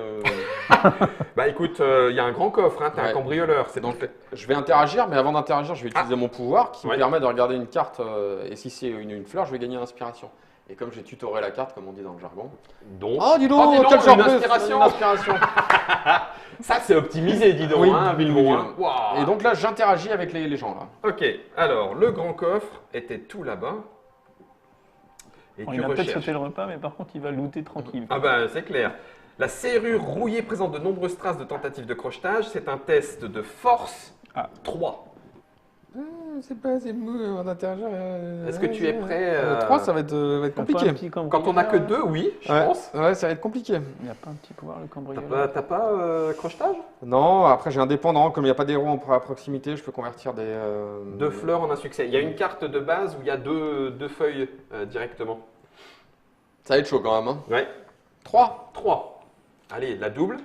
Bah écoute, il y a un grand coffre, hein, t'es un Ouais. cambrioleur. C'est donc donc. je vais interagir, mais avant d'interagir, je vais utiliser mon pouvoir qui Ouais. me permet de regarder une carte, et si c'est une fleur, je vais gagner inspiration. Et comme j'ai tutoré la carte, comme on dit dans le jargon. Donc. Oh, dis donc, Oh, dis donc, quel une jargon, inspiration. une inspiration. Ça, c'est optimisé, dis donc, Oui, hein, Villemont, hein. oui. Waouh. Et donc là, j'interagis avec les gens là. Ok, alors, le grand coffre était tout là-bas. Et Bon, tu il a peut-être recherches. sauté le repas, mais par contre, il va looter tranquille. Ah ben, c'est clair. La serrure rouillée présente de nombreuses traces de tentatives de crochetage. C'est un test de force Ah. 3. C'est pas assez mou d'interagir. Est-ce que tu es prêt 3, ça va être T'as pas un compliqué. petit Quand on n'a que 2, oui, je Ouais. pense. Ouais, ça va être compliqué. Il n'y a pas un petit pouvoir, le T'as cambrioleur. pas crochetage? Non, après j'ai un dépendant, comme il n'y a pas d'héros à proximité, je peux convertir des. 2 fleurs en un succès. Il y a une carte de base où il y a deux feuilles directement. Ça va être chaud quand même. Hein. Ouais. 3. 3. Allez, la double.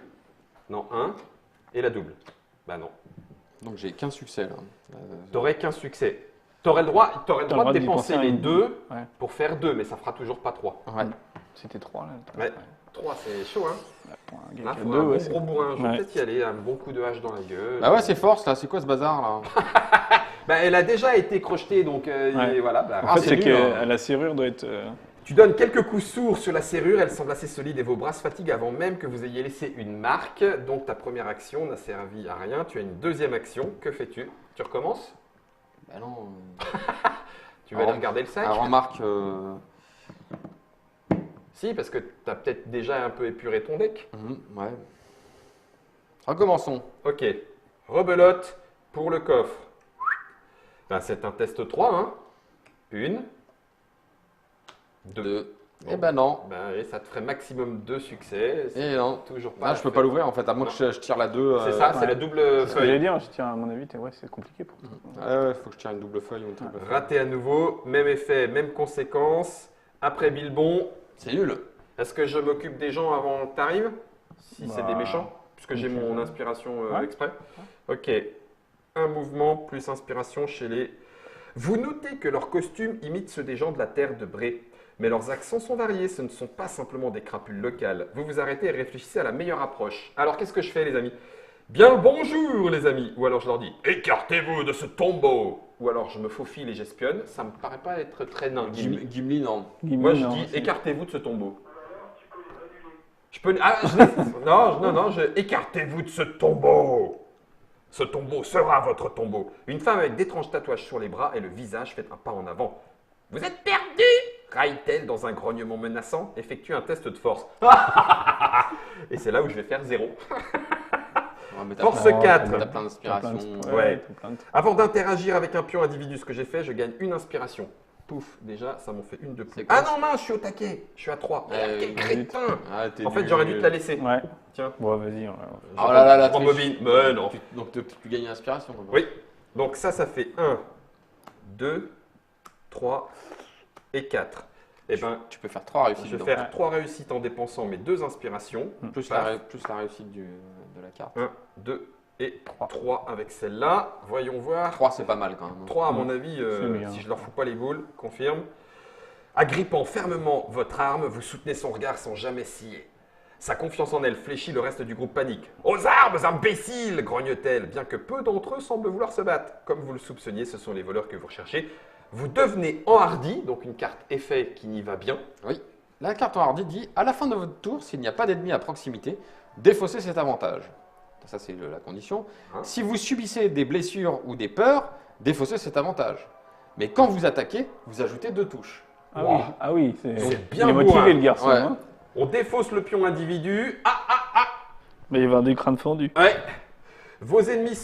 Non, 1. Et la double. Bah non. Donc j'ai qu'un succès là. T'aurais qu'un succès. T'aurais le droit, de dépenser les une- 2 Ouais. pour faire 2, mais ça fera toujours pas 3. Ouais. C'était 3 là. Ouais. 3, c'est chaud, hein. Pour un gars Là, qui a faut deux, un ouais, bon c'est- gros bourrin. Je vais Ouais. peut-être y aller, un bon coup de hache dans la gueule. Bah ouais, c'est force là, c'est quoi ce bazar là? Bah, elle a déjà été crochetée, donc Ouais. et voilà. Bah, En fait, c'est nul, que hein. la serrure doit être. Tu donnes quelques coups sourds sur la serrure, elle semble assez solide et vos bras se fatiguent avant même que vous ayez laissé une marque. Donc ta première action n'a servi à rien. Tu as une deuxième action. Que fais-tu? Tu recommences? Bah non. Tu vas aller regarder le sac? Alors remarque, Si, parce que tu as peut-être déjà un peu épuré ton deck. ouais. Recommençons. Ok. Rebelote pour le coffre. Ben, c'est un test 3. Hein. 1, 2, Eh ben non. Ben, et ça te ferait maximum 2 succès. Et non. Toujours pas. Là, je peux pas l'ouvrir en fait, à moins que je tire la 2. C'est ça, c'est ouais. la double C'est ce que j'allais feuille. dire, je tiens à mon avis, ouais, c'est compliqué pour toi. Ouais, faut que je tire une double feuille ou une triple feuille. Raté à nouveau, même effet, même conséquence. Après Bilbon, C'est nul. est-ce que je m'occupe des gens avant que t'arrives? Si c'est Bah, des méchants, puisque j'ai ok. mon inspiration Ouais. exprès. Ok. Un mouvement plus inspiration chez les. Vous notez que leurs costumes imitent ceux des gens de la terre de Bré. Mais leurs accents sont variés, ce ne sont pas simplement des crapules locales. Vous vous arrêtez et réfléchissez à la meilleure approche. Alors qu'est-ce que je fais les amis? Bien le bonjour les amis. Ou alors je leur dis écartez-vous de ce tombeau. Ou alors je me faufile et j'espionne. Ça me paraît pas être très nain. Gimli. Gimli, non. Moi je Non, dis c'est- écartez-vous de ce tombeau. Je peux. Ah, non, écartez-vous de ce tombeau. Ce tombeau sera votre tombeau. Une femme avec d'étranges tatouages sur les bras et le visage fait un pas en avant. Vous êtes perdu, raille-t-elle dans un grognement menaçant. Effectue un test de force. Et c'est là où je vais faire 0. Ouais, mais Force plein- 4. T'as plein T'as plein d'inspiration. de- Ouais. t'as plein de trucs. Avant d'interagir avec un pion individu, ce que j'ai fait, je gagne une inspiration. Pouf, déjà, ça m'en fait une de plus. C'est quoi, Ah non, mince, je suis au taquet. Je suis à 3. Quel crétin. Ah, t'es En fait, nul. j'aurais dû te la laisser. Ouais. Tiens. Bon, vas-y. Oh là là, la je rembobine. triche. Mais non. Donc tu gagnes l'inspiration. Oui. Donc ça fait 1, 2, 3 et 4. Et ben, Tu peux faire 3 réussites. je vais donc. faire 3 réussites en dépensant mes 2 inspirations. Plus la réussite de la carte. 1, 2 et 3 avec celle-là. Voyons voir. 3, c'est pas mal quand même. 3 à mon avis, C'est bien. si je leur fous pas les boules, confirme. Agrippant fermement votre arme, vous soutenez son regard sans jamais scier. Sa confiance en elle fléchit, le reste du groupe panique. « Aux armes, imbéciles !» grogne-t-elle, bien que peu d'entre eux semblent vouloir se battre. Comme vous le soupçonniez, ce sont les voleurs que vous recherchez. Vous devenez enhardi, donc une carte effet qui n'y va bien. Oui. La carte en hardy dit à la fin de votre tour, s'il n'y a pas d'ennemis à proximité, défaussez cet avantage. Ça, c'est la condition. Hein. Si vous subissez des blessures ou des peurs, défaussez cet avantage. Mais quand vous attaquez, vous ajoutez 2 touches. Ah Wow. oui, ah oui, C'est bien il est beau, motivé hein. le garçon. Ouais. Hein. On défausse le pion individu. Ah, Mais il va y avoir des crânes fendus. ouais. Vos ennemis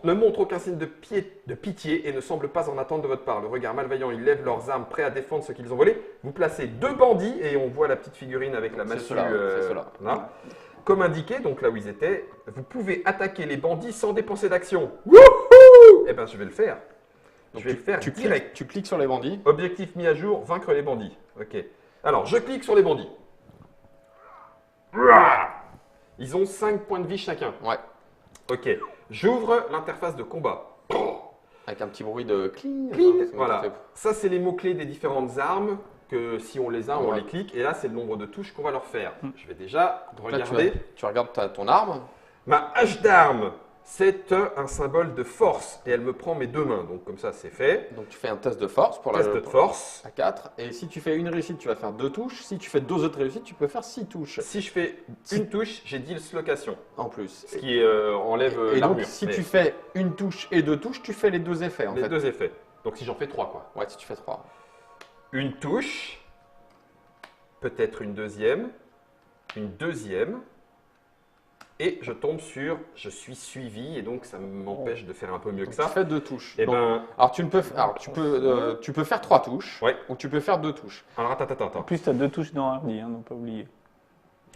ne montrent aucun signe de pitié et ne semblent pas en attendre de votre part. Le regard malveillant, ils lèvent leurs armes prêts à défendre ce qu'ils ont volé. Vous placez 2 bandits et on voit la petite figurine avec la C'est massue. cela, c'est cela. Là. Comme indiqué, donc là où ils étaient, vous pouvez attaquer les bandits sans dépenser d'action. Wouhou! Eh ben, je vais le faire. Donc je vais le faire tu direct. tu cliques sur les bandits. Objectif mis à jour, vaincre les bandits. Ok. Alors, je clique sur les bandits. Ils ont 5 points de vie chacun. Ouais. Ok. J'ouvre l'interface de combat. Avec un petit bruit de cling. Cling, Ça voilà. fait- Ça, c'est les mots-clés des différentes armes que si on les a, on Ouais. les clique. Et là, c'est le nombre de touches qu'on va leur faire. Je vais déjà Donc là, regarder. tu regardes ton arme. Ma hache d'arme, c'est un symbole de force. Et elle me prend mes 2 mains. Donc, comme ça, c'est fait. Donc tu fais un test de force pour Test de force. à 4. Et si tu fais une réussite, tu vas faire 2 touches. Si tu fais 2 autres réussites, tu peux faire 6 touches Si je fais une touche, j'ai dislocation. en plus. Ce qui enlève Et donc, l'armure. si Mais tu fais une touche et 2 touches, tu fais les 2 effets en les fait. 2 effets. Donc, si j'en fais 3, quoi. Ouais, si tu fais 3. Une touche, peut-être une deuxième, et je tombe sur je suis suivi et donc ça m'empêche de faire un peu mieux que Donc, ça. tu fais 2 touches. Et Donc, ben, alors tu peux faire 3 touches. Ouais. Ou tu peux faire 2 touches. alors attends. En plus, tu as 2 touches dans Hardy, hein, non pas oublier.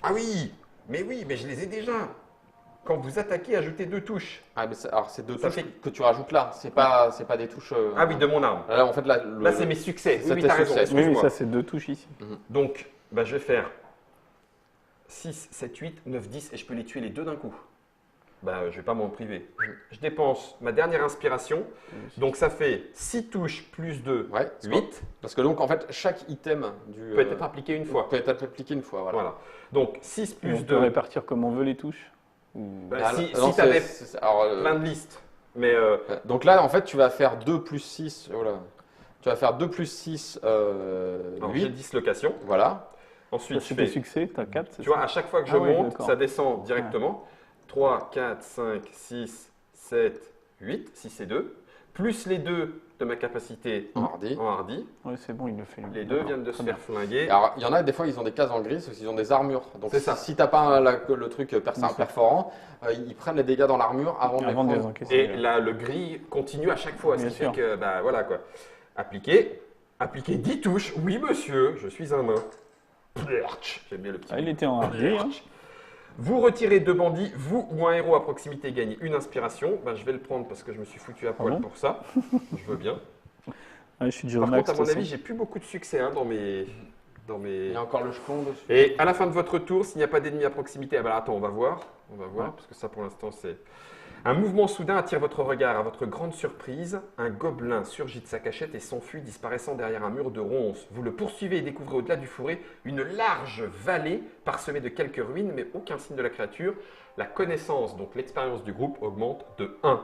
Ah oui, mais je les ai déjà. Quand vous attaquez, ajoutez 2 touches. Ah, mais alors c'est 2 Ça touches fait- que tu rajoutes là. C'est pas des touches. Ah oui, de mon arme. Là, en fait, là, Là, c'est mes succès. c'est Oui, tes t'as raison. succès. Oui, oui, excuse-moi. ça c'est 2 touches ici. Donc, bah, je vais faire 6, 7, 8, 9, 10 et je peux les tuer les 2 d'un coup. Bah, je vais pas m'en priver. Je dépense ma dernière inspiration. Donc, ça fait 6 touches plus 2, Ouais, 8. Parce que donc en fait chaque item du Peut être appliqué une fois. peut être appliqué une fois. Voilà. Voilà. Donc 6 On plus peut 2. répartir comme on veut les touches. Ou- Bah, Ah, si non, tu avais alors, plein de listes. Mais donc là en fait tu vas faire 2 plus 6. Voilà. Tu vas faire 2 plus 6, alors, j'ai 8. dislocation. Voilà. Ensuite, C'est je des fais, succès, tu as 4. tu vois, à chaque fois que je Ah oui, monte, d'accord. ça descend directement. 3, 4, 5, 6, 7, 8, 6 et 2. Plus les 2 de ma capacité En hardy. en hardy. Oui, c'est bon, il le fait. lui. Les 2 D'accord. viennent de se Très faire bien. flinguer. Alors il y en a des fois ils ont des cases en gris parce qu'ils ont des armures. Donc C'est ça. si t'as pas le truc perforant, ils prennent les dégâts dans l'armure avant de les Avant de les prendre. encaisser. Et là, le gris continue à chaque fois. Ce Bien qui fait sûr. que, bah voilà quoi. Appliquer 10 touches. Oui, monsieur, je suis un nain. Plurch. J'aime bien le petit. Ah, il était en hardi. Hein. Vous retirez 2 bandits, vous ou un héros à proximité gagnez une inspiration. Ben, je vais le prendre parce que je me suis foutu à poil bon pour ça. Je veux bien. Ah, je suis déjà au Par max. contre, à mon de toute avis, façon. j'ai plus beaucoup de succès hein, dans mes. Il y a encore le jeton dessus. Et à la fin de votre tour, s'il n'y a pas d'ennemis à proximité, ah ben attends, on va voir. On va voir, parce que ça pour l'instant c'est. Un mouvement soudain attire votre regard. À votre grande surprise, un gobelin surgit de sa cachette et s'enfuit, disparaissant derrière un mur de ronces. Vous le poursuivez et découvrez au-delà du fourré une large vallée parsemée de quelques ruines, mais aucun signe de la créature. La connaissance, donc l'expérience du groupe, augmente de 1.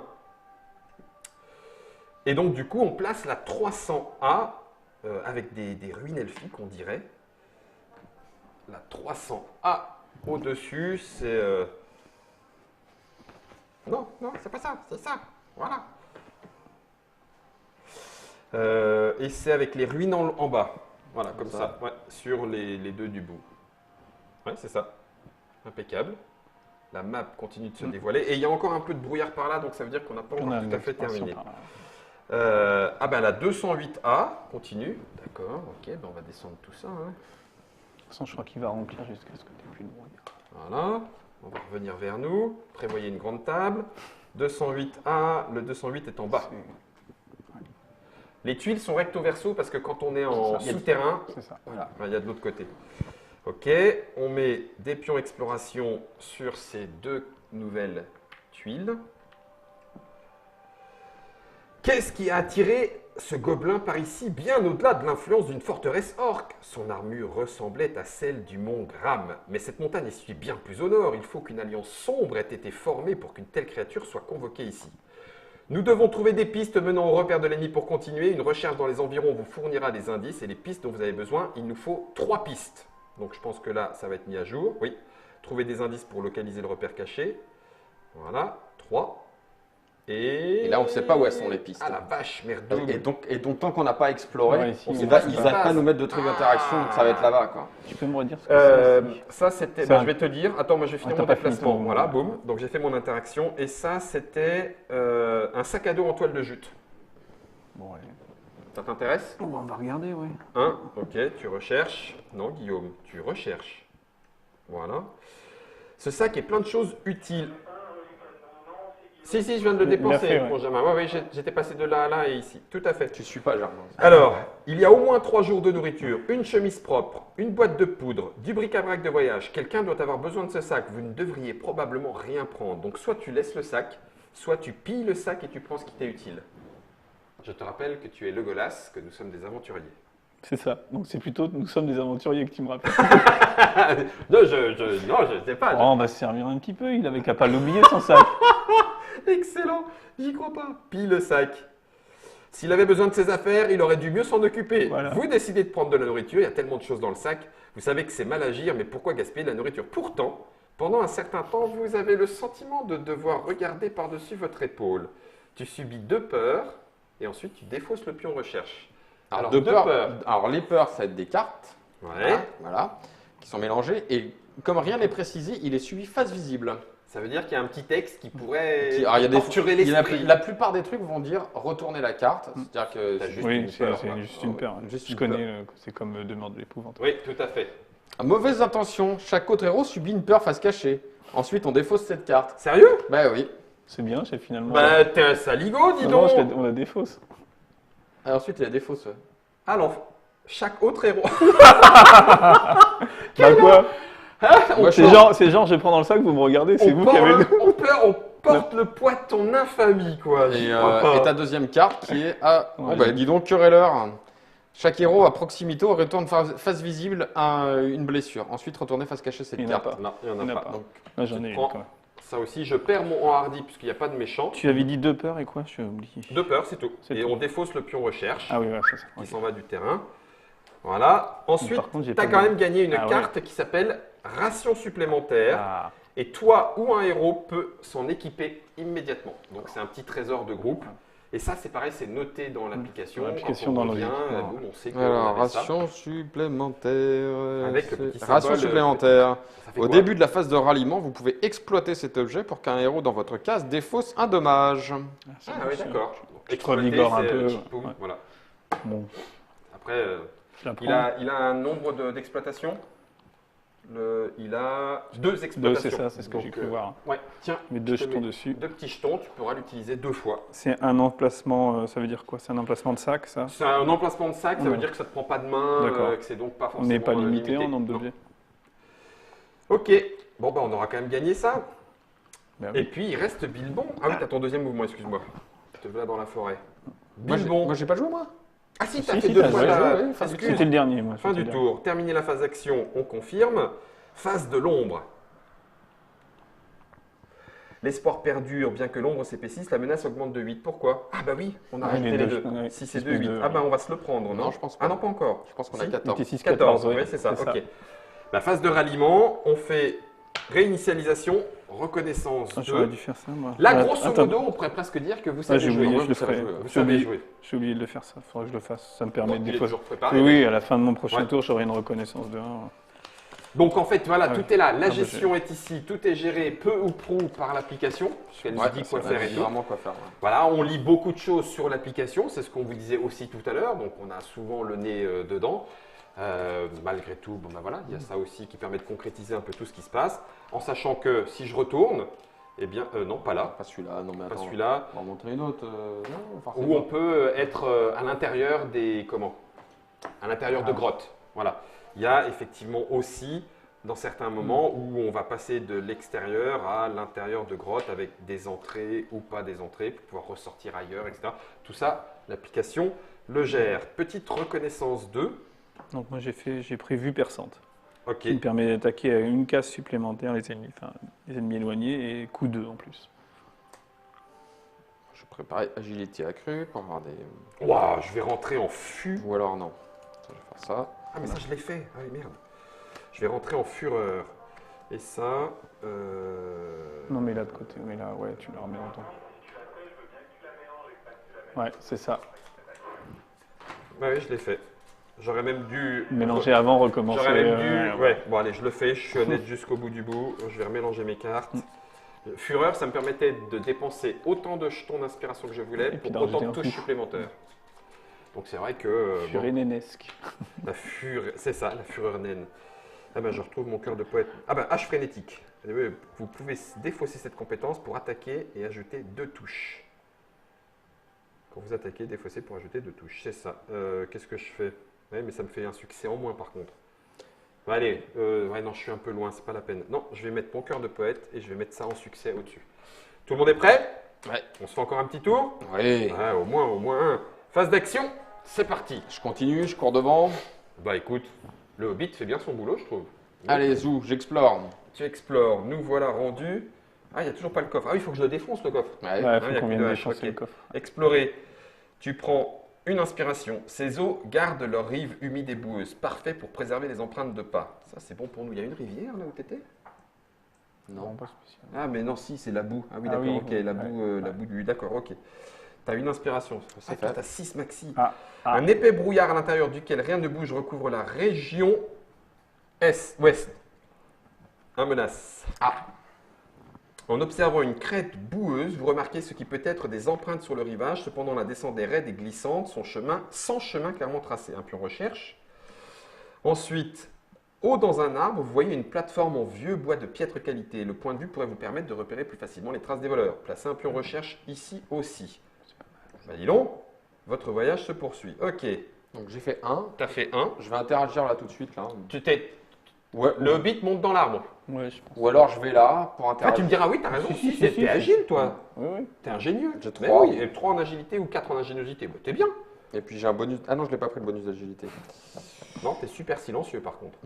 Et donc du coup, on place la 300A avec des ruines elfiques, on dirait. La 300A au-dessus, c'est... Non, c'est pas ça, c'est ça. Voilà. Et c'est avec les ruines en bas. Voilà, comme ça. Ouais, sur les 2 du bout. Ouais, c'est ça. Impeccable. La map continue de se dévoiler. Et il y a encore un peu de brouillard par là, donc ça veut dire qu'on n'a pas On encore a tout une à fait expansion terminé. par là. Ah ben la 208A continue. D'accord, ok, ben on va descendre tout ça. Hein. De toute façon, je crois qu'il va remplir jusqu'à ce que tu n'aies plus de brouillard. Voilà. On va revenir vers nous. Prévoyez une grande table. 208A, le 208 est en bas. Les tuiles sont recto verso parce que quand on est en souterrain, C'est ça. voilà, il y a de l'autre côté. Ok, on met des pions exploration sur ces 2 nouvelles tuiles. Qu'est-ce qui a attiré ce gobelin par ici, bien au-delà de l'influence d'une forteresse orque? Son armure ressemblait à celle du mont Gram, mais cette montagne est située bien plus au nord. Il faut qu'une alliance sombre ait été formée pour qu'une telle créature soit convoquée ici. Nous devons trouver des pistes menant au repère de l'ennemi pour continuer. Une recherche dans les environs vous fournira des indices et les pistes dont vous avez besoin. Il nous faut 3 pistes. Donc je pense que là, ça va être mis à jour. Oui. Trouver des indices pour localiser le repère caché. Voilà. 3. Et là, on ne sait pas où elles sont les pistes. Ah la vache, merde. Et donc tant qu'on n'a pas exploré, Ouais, ici, ils on n'arrêtent voit ce qui se pas passe. de nous mettre de trucs d'interaction, donc ça va être là-bas. Quoi. Tu peux me redire ce que c'est Ça, c'était. Ça- je vais te dire. Attends, moi, je vais finir t'as mon pas fini déplacement. ton- Voilà, boum. Donc, j'ai fait mon interaction. Et ça, c'était un sac à dos en toile de jute. Bon, allez. Ça t'intéresse? On va regarder, oui. Ok, tu recherches. Non, Guillaume, tu recherches. Voilà. Ce sac est plein de choses utiles. Si, je viens de le Il l'a dépenser, fait, ouais. Benjamin. Oui, j'étais passé de là à là et ici. Tout à fait. Tu suis pas, Germain. Alors, il y a au moins 3 jours de nourriture, une chemise propre, une boîte de poudre, du bric-à-brac de voyage. Quelqu'un doit avoir besoin de ce sac. Vous ne devriez probablement rien prendre. Donc, soit tu laisses le sac, soit tu pilles le sac et tu prends ce qui t'est utile. Je te rappelle que tu es Legolas, que nous sommes des aventuriers. C'est ça. Donc c'est plutôt nous sommes des aventuriers que tu me rappelles. Non, je sais pas. Oh, on va se servir un petit peu. Il avait qu'à pas l'oublier son sac. Excellent, j'y crois pas. Pille le sac. S'il avait besoin de ses affaires, il aurait dû mieux s'en occuper. Voilà. Vous décidez de prendre de la nourriture, il y a tellement de choses dans le sac. Vous savez que c'est mal agir, mais pourquoi gaspiller de la nourriture? Pourtant, pendant un certain temps, vous avez le sentiment de devoir regarder par-dessus votre épaule. Tu subis 2 peurs et ensuite tu défausses le pion recherche. Alors, deux peurs. alors les peurs, ça va être des cartes, Ouais. voilà, qui sont mélangées. Et comme rien n'est précisé, il est suivi face visible. Ça veut dire qu'il y a un petit texte qui pourrait Alors, il y a torturer l'esprit. la plupart des trucs vont dire retourner la carte. C'est-à-dire que T'as juste Oui, une c'est peur, quoi. juste une peur. Juste Je une connais, c'est comme demeure de l'épouvante. Oui, tout à fait. à mauvaise intention, chaque autre héros subit une peur face cachée. Ensuite, on défausse cette carte. Sérieux? Bah oui. C'est bien, c'est finalement. Bah, t'es un saligo, dis Non, donc. on la défausse. Et ensuite, il y a des fausses. Alors, chaque autre héros. Bah quoi Moi, C'est genre, je prends dans le sac, vous me regardez, c'est vous qui avez. On porte le poids de ton infamie, quoi. Et ta deuxième carte qui est bon, bah, dis donc, querelleur. Chaque héros à proximité retourne face visible à une blessure. Ensuite, retournez face cachée cette Il n'y en a carte. pas. Non, il n'y en Il n'y a en a pas. pas. Donc, Moi j'en ai une prends. quand même. ça aussi, je perds mon en hardy puisqu'il n'y a pas de méchant. Tu avais dit 2 peurs et quoi? Je suis oublié. 2 peurs, c'est tout. C'est Et tout. on défausse le pion recherche Ah oui, ouais, c'est ça. qui Ok. s'en va du terrain. Voilà. Ensuite, Par contre, j'ai tu as pas quand de- même gagné une Ah ouais. carte qui s'appelle ration supplémentaire. Ah, Et toi ou un héros peut s'en équiper immédiatement. Donc c'est un petit trésor de groupe. Et ça, c'est pareil, c'est noté dans l'application. Dans l'application, Quand on dans le revient, livre. boum, on sait qu'on Alors, avait ça. ration supplémentaire. Avec le petit ration symbole, supplémentaire. Ça fait Au quoi? début de la phase de ralliement, vous pouvez exploiter cet objet pour qu'un héros dans votre case défausse un dommage. Ah oui, d'accord. Tu te revigores un peu. Boum, Ouais. voilà. Bon. Après, Je la prends. Il a un nombre d'exploitations. Il a 2 Deux, exploitations. c'est ça, c'est ce que Donc, j'ai cru voir. Ouais, tiens, Mais 2 je te jetons mets dessus. 2 petits jetons, tu pourras l'utiliser 2 fois. C'est un emplacement, ça veut dire quoi? C'est un emplacement de sac, ça? C'est un emplacement de sac, ça Ouais. veut dire que ça ne te prend pas de main, D'accord. que c'est donc pas On forcément n'est pas limité limité. en nombre Non. d'objets. Ok, bon bah on aura quand même gagné ça. Ben Et oui. puis il reste Bilbon. Ah oui, t'as ton deuxième mouvement, excuse-moi. Je te voilà dans la forêt. Moi, Bilbon. j'ai pas joué, moi. Ah si, Si, t'as fait si, 2 t'as fois joué, la... oui, fin du Excuse. C'était le dernier, moi. Fin c'était du le dernier. tour. Terminer la phase d'action, on confirme. Phase de l'ombre. L'espoir perdure, bien que l'ombre s'épaississe, la menace augmente de 8. Pourquoi? Ah bah oui, on a Ouais, rajouté les les deux, deux. ouais, 6 et six 2, plus 8. deux, Ah bah ouais. on va se le prendre, non? Non, je pense pas. Ah non, pas encore. Je pense qu'on Si. a 14. 6, 14, 14, ouais. oui, c'est ça, C'est ok. La phase de ralliement, on fait réinitialisation, reconnaissance Ah, de... j'aurais dû faire ça, moi. Là, Ah, grosso attends. modo, on pourrait presque dire que vous Ah, savez j'ai jouer. oublié, Ouais, je le vous savez ferai. jouer, ouais. Vous J'ai savez oublié, jouer. j'ai oublié de le faire, ça. Faudrait que je le fasse. Ça me Bon, permet il des est fois. toujours préparé. Oui, à la fin de mon prochain Ouais. tour, j'aurai une reconnaissance de 1. Donc en fait, voilà, Ah tout oui. est là. La Ah bah, gestion est ici, tout est géré peu ou prou par l'application, puisqu'elle nous Ouais, dit ça quoi va, faire et dit tout. vraiment quoi faire. Ouais. Voilà, on lit beaucoup de choses sur l'application, c'est ce qu'on vous disait aussi tout à l'heure, donc on a souvent le nez dedans. Malgré tout, bon ben voilà, il y a ça aussi qui permet de concrétiser un peu tout ce qui se passe, en sachant que si je retourne, eh bien, non, pas là, Pas celui-là, non mais pas attends. celui-là, On va en montrer une autre. Non, forcément. où on peut être à l'intérieur des, comment? À l'intérieur de Ah. grottes, voilà. Il y a effectivement aussi, dans certains moments, où on va passer de l'extérieur à l'intérieur de grottes avec des entrées ou pas des entrées, pour pouvoir ressortir ailleurs, etc. Tout ça, l'application le gère. Petite reconnaissance 2. Donc moi, j'ai pris vue perçante, Ok. qui me permet d'attaquer à une case supplémentaire les ennemis éloignés et coup 2 en plus. Je prépare agilité accrue pour avoir des. Waouh, je vais rentrer en fût. Ou alors non. Ça, je vais faire ça. Ah, mais ça, je l'ai fait. Ah oui, merde. Je vais rentrer en fureur. Et ça. Non, mais là de côté, mais là, ouais, tu le remets en temps. Ouais, c'est ça. Ouais, oui, je l'ai fait. J'aurais même dû. Mélanger avant, recommencer. J'aurais même dû. ouais. Ouais, bon, allez, je le fais. Je suis honnête jusqu'au bout du bout. Je vais remélanger mes cartes. Fureur, ça me permettait de dépenser autant de jetons d'inspiration que je voulais Et puis pour d'en autant de jeter un touches coup. supplémentaires. Donc c'est vrai que. bon, Furénénesque. la fureur, c'est ça, la fureur naine. Ah ben, je retrouve mon cœur de poète. Ah ben, hache frénétique. Eh oui, vous pouvez défausser cette compétence pour attaquer et ajouter 2 touches. Quand vous attaquez, défausser pour ajouter 2 touches. C'est ça. Qu'est-ce que je fais? Ouais, mais ça me fait un succès en moins par contre. Bon, allez, ouais, non, je suis un peu loin, c'est pas la peine. Non, je vais mettre mon cœur de poète et je vais mettre ça en succès au-dessus. Tout le monde est prêt? Ouais. On se fait encore un petit tour? Oui. Ouais, au moins un. Phase d'action, c'est parti. Je continue, je cours devant. Bah écoute, le Hobbit fait bien son boulot, je trouve. Allez, zou, j'explore. Tu explores, nous voilà rendus. Ah, il n'y a toujours pas le coffre. Ah oui, il faut que je le défonce le coffre. Ouais. Ouais, il y faut a qu'on que vienne deux défoncer haches, le ok. coffre. Explorer, tu prends une inspiration. Ces eaux gardent leurs rives humides et boueuses. Parfait pour préserver les empreintes de pas. Ça, c'est bon pour nous. Il y a une rivière là où tu étais? Non, pas spécial. Ah, mais non, si, c'est la boue. Ah oui, Ah d'accord, oui, ok. oui, La ouais, boue, la boue du. D'accord, ok. Tu as une inspiration. C'est Ah, toi, fait. tu as 6 maxi. Ah, ah. Un épais brouillard à l'intérieur duquel rien ne bouge recouvre la région ouest. Un menace. Ah. En observant une crête boueuse, vous remarquez ce qui peut être des empreintes sur le rivage. Cependant, la descente est raide et glissante, sans chemin clairement tracé. Un pion recherche. Ensuite, haut dans un arbre, vous voyez une plateforme en vieux bois de piètre qualité. Le point de vue pourrait vous permettre de repérer plus facilement les traces des voleurs. Placez un pion recherche ici aussi. Bah dis donc, votre voyage se poursuit. Ok, Donc j'ai fait 1. tu as fait 1. Je vais interagir là tout de suite. Là. Le Hobbit monte dans l'arbre. Ouais, je pense. Ou alors je vais là pour Ah, tu interagir. me diras, oui, t'as raison. Si, si, T'es si, si. agile, toi. Oui, oui. T'es ingénieux. J'ai Mais 3. oui, et 3 en agilité ou 4 en ingéniosité. Bah, t'es bien. Et puis j'ai un bonus. Ah non, je l'ai pas pris le bonus d'agilité. Non, t'es super silencieux par contre.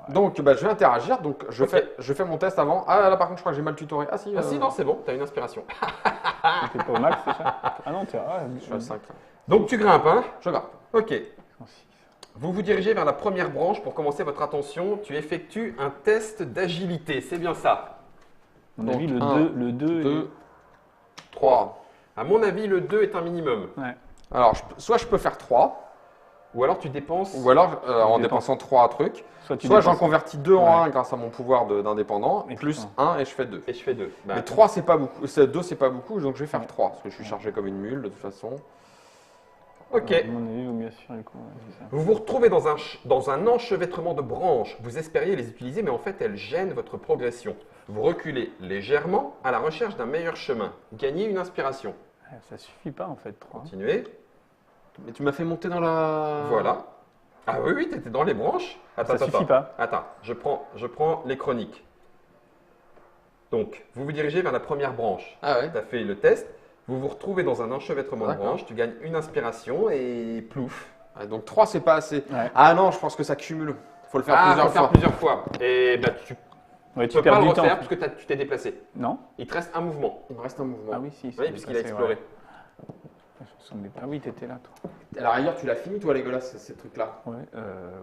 Donc bah, je vais interagir. Donc je, Ok. je fais mon test avant. Ah là par contre, je crois que j'ai mal tutoré. Ah si. Ah si, non, c'est bon, t'as une inspiration. T'es pas au max, c'est ça? Ah non, t'es à Je suis à 5 là. Donc tu grimpes, hein. Je garde. Ok. Vous vous dirigez vers la première branche pour commencer votre attention. Tu effectues un test d'agilité, c'est bien ça. À mon avis, Donc, le 2 2, 3. À mon avis, le 2 est un minimum. Ouais. Alors soit je peux faire 3. Ou alors tu dépenses. Ou alors en Tu dépensant 3 trucs. Soit tu Soit j'en dépenses- convertis 2 en Ouais. 1 grâce à mon pouvoir d'indépendant. Et Plus puis 1 et je fais 2. Et je fais 2. Bah, Mais 3 c'est pas beaucoup. 2 c'est pas beaucoup. Donc je vais faire Ouais. 3. Parce que je suis chargé comme une mule de toute façon. Ok. À mon avis, il vaut mieux assurer le coup. C'est ça. Vous vous retrouvez dans un enchevêtrement de branches. Vous espériez les utiliser, mais en fait, elles gênent votre progression. Vous reculez légèrement à la recherche d'un meilleur chemin. Gagnez une inspiration. Ça suffit pas en fait, 3. Continuez. Mais tu m'as fait monter dans la. Voilà. Ah oui, oui, tu étais dans les branches. Attends, Ça suffit pas. Attends, je prends les chroniques. Donc, vous vous dirigez vers la première branche. Ah ouais. Tu as fait le test. Vous vous retrouvez dans un enchevêtrement de D'accord. branches. Tu gagnes une inspiration et plouf. Ah, donc 3, c'est pas assez. Ouais. Ah non, je pense que ça cumule. Faut le faire Faut plusieurs le faire fois. plusieurs fois. Et bah, tu Ouais, tu peux perds pas le du temps. refaire parce que tu t'es déplacé. Non? Il te reste un mouvement. Il me reste un mouvement. Ah oui, si. Oui, puisqu'il a exploré. Je me souvenais pas. Ah oui, t'étais là, toi. À la rigueur, tu l'as fini, toi, Legolas, ces trucs-là. Ouais.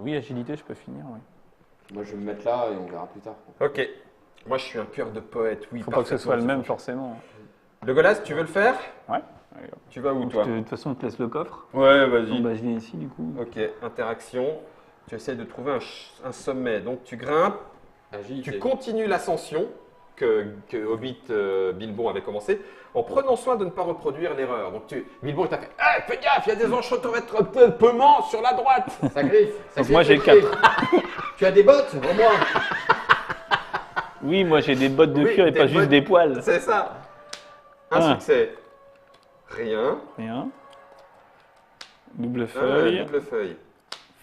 Oui, agilité, je peux finir. Oui. Moi, je vais me mettre là et on verra plus tard. Ok. Moi, je suis un cœur de poète. Oui, Faut pas que ce soit le même, parfaitement. forcément. Legolas, tu veux le faire? Ouais. Allez, hop. Tu vas où, Donc, toi? de toute façon, on te laisse le coffre. Ouais, Bon, bah, je viens ici, du coup. Ok, interaction. Tu essaies de trouver un sommet. Donc, tu grimpes. Agilité. Tu continues l'ascension que Hobbit Bilbon avait commencé en prenant soin de ne pas reproduire l'erreur. Donc Bilbon il t'a fait hey, fais gaffe, il y a des enchevêtrements sur la droite. Ça griffe. Ça Donc moi, j'ai griffe. 4. Tu as des bottes, au moins. Oui, moi, j'ai des bottes de Oui, cuir et des pas juste bottes. des poils. C'est ça. Un Un. succès. Rien. Rien. Double Un feuille. double feuille.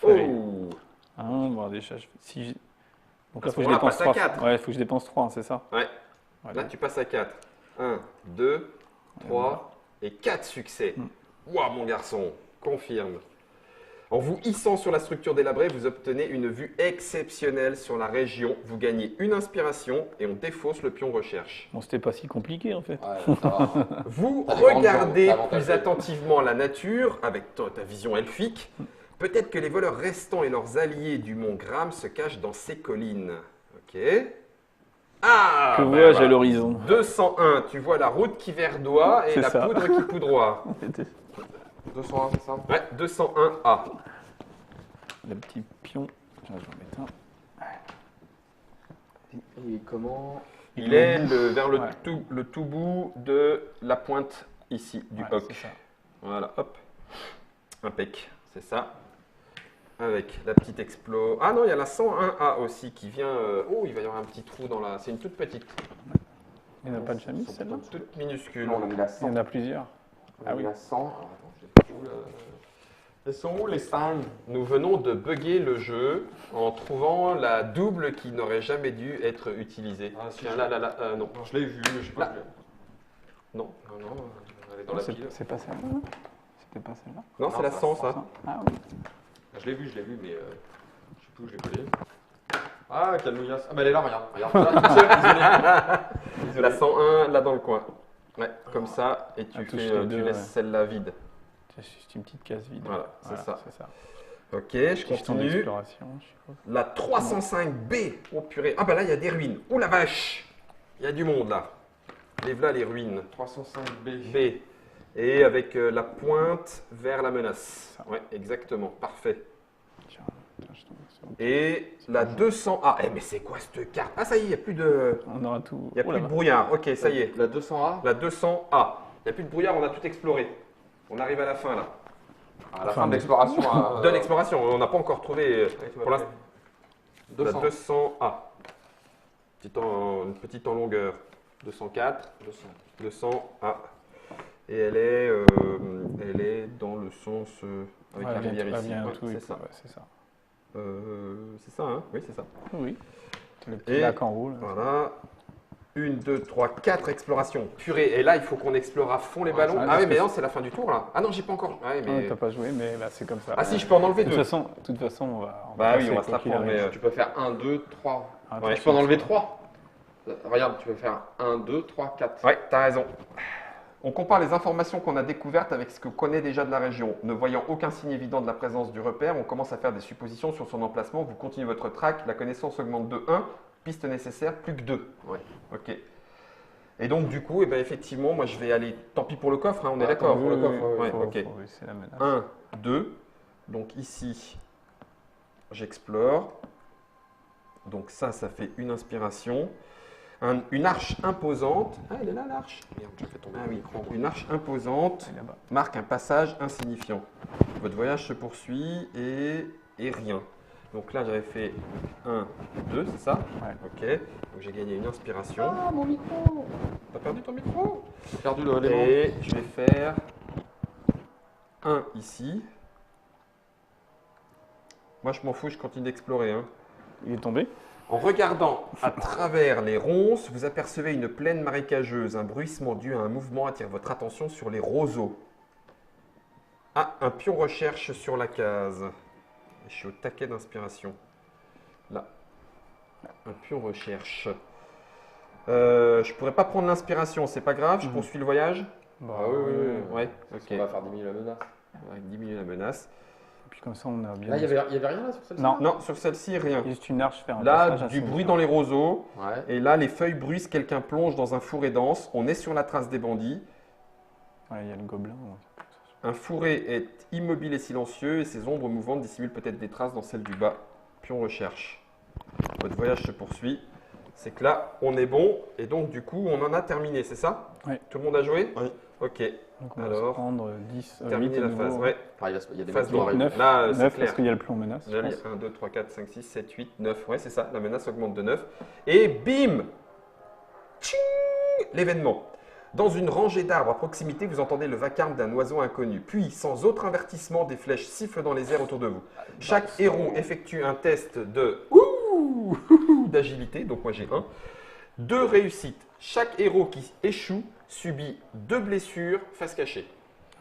Feuille. Oh. Bon, déjà, si je- Donc À là, ce faut que je moment-là, dépense passe à 3. 4. Ouais, faut que je dépense 3, c'est ça? Ouais. Voilà. Là tu passes à 4. 1, 2, 3 et 4 succès. Waouh mon garçon, confirme. En vous hissant sur la structure délabrée, vous obtenez une vue exceptionnelle sur la région. Vous gagnez une inspiration et on défausse le pion recherche. Bon, c'était pas si compliqué, en fait. Ouais, ça va. Vous T'as des grandes regardez jambes, t'as plus attentivement la nature avec ta vision elfique. Peut-être que les voleurs restants et leurs alliés du mont Gram se cachent dans ces collines. Ok. Ah Que bah vois-je voilà. à l'horizon? 201, tu vois la route qui verdoie et C'est la ça. poudre qui poudroie. 201, c'est ça? Ouais, 201A. Le petit pion. Je vais en mettre un. Et comment? Il est vers Ouais. le tout bout de la pointe ici, du Ouais, hoc. c'est ça. Voilà, hop. Impec, c'est ça. Avec la petite explo. Ah non, il y a la 101A aussi qui vient. Oh, il va y avoir un petit trou dans la. C'est une toute petite, Il n'y en a pas de chamis, celle-là? toute minuscule. Non, on a mis la Il y 100. en a plusieurs. On a Ah mis oui. la 100. Alors, attends, je sais pas où, Elles sont où les 100? Nous venons de bugger le jeu en trouvant la double qui n'aurait jamais dû être utilisée. Ah, si, Tiens, je- là, non. Non, je l'ai vu, je sais pas. Là. Non, elle est dans la C'est pile. c'est pas celle-là? Non c'était pas celle-là? Non, c'est la 100, ça. Ah oui. Je l'ai vu, mais je sais plus où je l'ai collé. Ah, quelle nouillasse. Ah, bah elle est là, regarde. Désolé. La 101, là dans le coin. Ouais, comme ça, et tu, Ah, touche fais, les tu deux, laisses ouais. celle-là vide. C'est juste une petite case vide. Voilà, c'est ça. C'est ça. Ok, je Question continue. d'exploration, je suppose. La 305B. Oh purée. Ah bah là, il y a des ruines. Oh la vache. Il y a du monde là. Lève là les ruines. 305B. B. Et avec la pointe vers la menace. Ça. Ouais, exactement. Parfait. Tiens, je tombe sur- Et la 200A. Eh mais c'est quoi cette carte? Ah ça y est, il n'y a plus de, On aura tout. il y a Oh plus là de là. brouillard. Ok, ça y est. La 200A. La 200A. Il n'y a plus de brouillard, on a tout exploré. On arrive à la fin là. À la fin de l'exploration. De l'exploration, on n'a pas encore trouvé pour l'instant. La 200. 200A. Une petite en longueur. 204, 200A. Et elle est dans le sens avec Ouais, la rivière bien, ici. bien Ouais, tout, c'est ça. ouais, c'est ça. C'est ça, hein? Oui, c'est ça. Oui. C'est le petit Et lac en haut. Là. Voilà. 1, 2, 3, 4 explorations. Purée, et là, il faut qu'on explore à fond les Ouais, ballons. ça, Ah parce oui, que mais non, c'est la fin du tour là. Ah non, j'ai pas encore. Ouais, Ah, mais... t'as pas joué, mais bah, c'est comme ça. Ah si, je peux en enlever De deux. toute façon, on va. Bah oui, passer on va se quoi la qu'il prendre, arrive. mais, Tu peux faire 1, 2, 3. Ah, ouais. Tu peux en enlever 3. Regarde, tu peux faire 1, 2, 3, 4. Ouais, t'as raison. On compare les informations qu'on a découvertes avec ce que connaît déjà de la région. Ne voyant aucun signe évident de la présence du repère, on commence à faire des suppositions sur son emplacement. Vous continuez votre track, la connaissance augmente de 1, piste nécessaire, plus que 2. Ouais, ok. Et donc du coup, eh ben, effectivement, moi je vais aller, tant pis pour le coffre, hein, on est d'accord. Oui, Pour le oui, coffre, oui, ouais, faut- ok. faut- c'est la menace. 1, 2. Donc ici, j'explore. Donc ça fait une inspiration. Une arche imposante. Ah, elle est là l'arche. Merde, j'ai fait tomber Ah le oui, micro. une arche imposante Et là-bas. marque un passage insignifiant. Votre voyage se poursuit et rien. Donc là, j'avais fait 1, 2, c'est ça? Ouais. Ok. Donc j'ai gagné une inspiration. Ah, mon micro. T'as perdu ton micro? J'ai perdu l'élément. Et je vais faire 1 ici. Moi, je m'en fous, je continue d'explorer. Hein. Il est tombé. En regardant à travers les ronces, vous apercevez une plaine marécageuse. Un bruissement dû à un mouvement attire votre attention sur les roseaux. Ah, un pion recherche sur la case. Je suis au taquet d'inspiration. Là. Un pion recherche. Je pourrais pas prendre l'inspiration, c'est pas grave, je poursuis le voyage. Bah, Ah oui, oui, oui. Ouais, Parce ok. qu'on va faire diminuer la menace. Avec diminuer la menace. Et puis comme ça, on a bien. Là, il y avait rien là sur celle-ci? Non. Non, sur celle-ci, rien. Il y a juste une arche faire un Là, passage du assez bruit long. dans les roseaux. Ouais. Et là, les feuilles bruissent, quelqu'un plonge dans un fourré dense. On est sur la trace des bandits. Ouais, il y a le gobelin. Un fourré est immobile et silencieux et ses ombres mouvantes dissimulent peut-être des traces dans celles du bas. Pion recherche. Votre voyage se poursuit. C'est que là, on est bon et donc du coup, on en a terminé, c'est ça? Ouais. Tout le monde a joué? Oui. Ok. Donc on va Alors, se prendre 10, 8 terminer à la nouveau. phase. Ouais. Enfin, il y a des Phase mecs qui vont noire. arriver. 9, Là, c'est 9 clair. parce qu'il y a le plomb menace. je Là, pense. 1, 2, 3, 4, 5, 6, 7, 8, 9. Ouais, c'est ça. La menace augmente de 9. Et bim! Tching! L'événement. Dans une rangée d'arbres à proximité, vous entendez le vacarme d'un oiseau inconnu. Puis, sans autre avertissement, des flèches sifflent dans les airs autour de vous. Chaque héros effectue un test d'agilité. Donc, moi, j'ai 1. 2 réussites. Chaque héros qui échoue subit 2 blessures face cachée.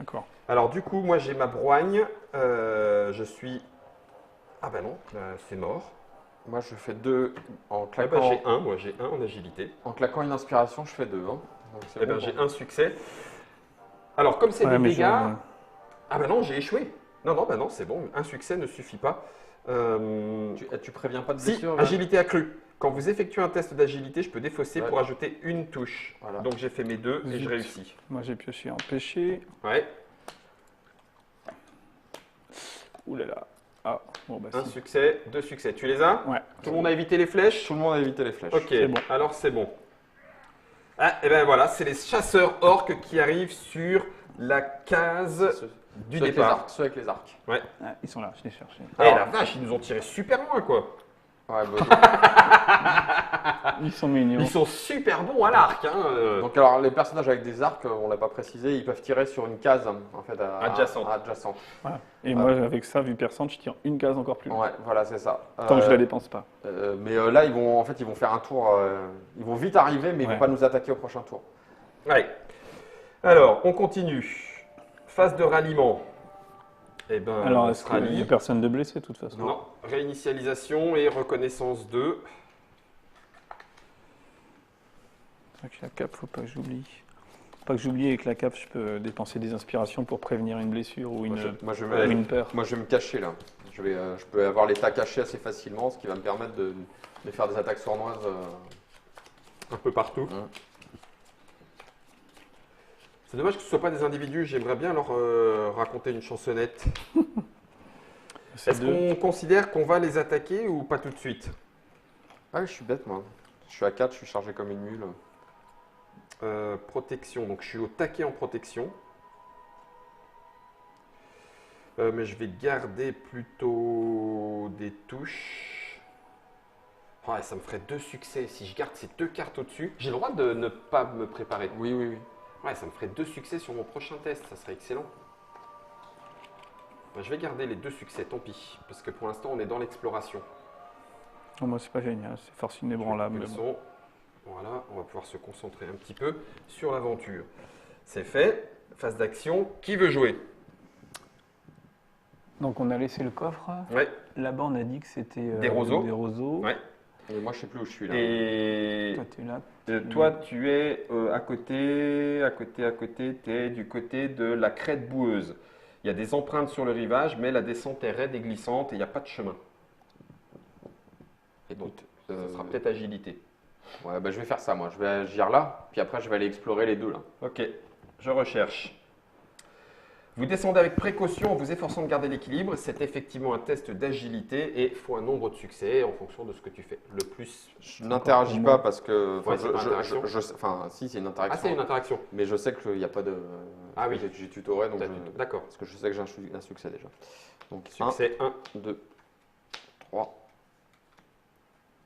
D'accord. Alors, du coup, moi, j'ai ma broigne. Je suis. Ah, bah non, c'est mort. Moi, je fais 2 en Ah bah, claquant. j'ai 1, moi, j'ai 1 en agilité. En claquant une inspiration, je fais 2. Hein. Donc, c'est Eh bon ben, pour j'ai moi. un succès. Alors, comme c'est Ouais, des mais dégâts. Ah, bah non, j'ai échoué. Non, non, bah non, c'est bon. Un succès ne suffit pas. Tu préviens pas de Si, blessure là agilité accrue. Quand vous effectuez un test d'agilité, je peux défausser Ouais. pour ajouter une touche. Voilà. Donc, j'ai fait mes 2 et je Zut. réussis. Moi j'ai pioché en péché. Ouais, Ouh là là. Ah, bon bah un si. succès, 2 succès. Tu les as? Ouais. Tout le monde a évité les flèches? Tout le monde a évité les flèches. Ok, C'est bon. alors c'est bon. Ah, et ben voilà, c'est les chasseurs orques qui arrivent sur la case Ceux, du ceux avec les départ. arcs, ceux avec les arcs. Ah, ils sont là, je les cherche. Eh Alors- la vache, ils nous ont tiré super loin quoi. Ouais, bah, Ils sont mignons. Ils sont super bons à l'arc. Hein. donc alors les personnages avec des arcs, on l'a pas précisé, ils peuvent tirer sur une case en fait Adjacente. adjacente. Voilà. Et moi avec ça, vu perçante, je tire une case encore plus loin. Ouais, voilà, c'est ça. Tant que je la dépense pas. Mais là, ils vont faire un tour. Ils vont vite arriver, mais ils Ouais. vont pas nous attaquer au prochain tour. Allez. Alors, on continue. Phase de ralliement. Eh ben, Alors on est-ce se qu'il n'y a rallie. personne de blessé de toute façon? Non, réinitialisation et reconnaissance 2. C'est vrai que la cape, faut pas que j'oublie. Faut pas que j'oublie avec la cape, je peux dépenser des inspirations pour prévenir une blessure ou une, Moi, je ou vais, une peur. moi, je vais me cacher là. Je peux avoir l'état caché assez facilement, ce qui va me permettre de faire des attaques sournoises. Un peu partout. C'est dommage que ce ne soient pas des individus, j'aimerais bien leur raconter une chansonnette. C'est Est-ce deux. qu'on considère qu'on va les attaquer ou pas tout de suite? Ah, je suis bête, moi. Je suis à 4, je suis chargé comme une mule. Protection, donc je suis au taquet en protection. Mais je vais garder plutôt des touches. Ouais, ça me ferait 2 succès. Si je garde ces 2 cartes au-dessus, j'ai le droit de ne pas me préparer. Oui, oui, oui. Ouais, ça me ferait 2 succès sur mon prochain test, ça serait excellent. Ben, je vais garder les 2 succès, tant pis, parce que pour l'instant on est dans l'exploration. Non, moi c'est pas génial, c'est force inébranlable. Ils sont- Voilà, on va pouvoir se concentrer un petit peu sur l'aventure. C'est fait, phase d'action, qui veut jouer? Donc on a laissé le coffre. Ouais. Là-bas on a dit que c'était Des roseaux. Des roseaux. Ouais. Et moi, je sais plus où je suis là. Et Toi t'es là. toi, tu es à côté, tu es du côté de la crête boueuse. Il y a des empreintes sur le rivage, mais la descente est raide et glissante et il n'y a pas de chemin. Écoute, Ça sera peut-être agilité. ouais, bah, je vais faire ça, moi. Je vais agir là, puis après, je vais aller explorer les deux là. Ok, je recherche. Vous descendez avec précaution en vous efforçant de garder l'équilibre. C'est effectivement un test d'agilité et il faut un nombre de succès en fonction de ce que tu fais. Le plus. Je n'interagis pas parce que. Ouais, c'est pas interaction. Enfin, si, c'est une Ah, interaction. c'est une interaction. Mais je sais qu'il n'y a pas de. Ah oui. J'ai tutoré, donc. D'accord. Parce que je sais que j'ai un succès déjà. Donc, Succès 1. 2, 3.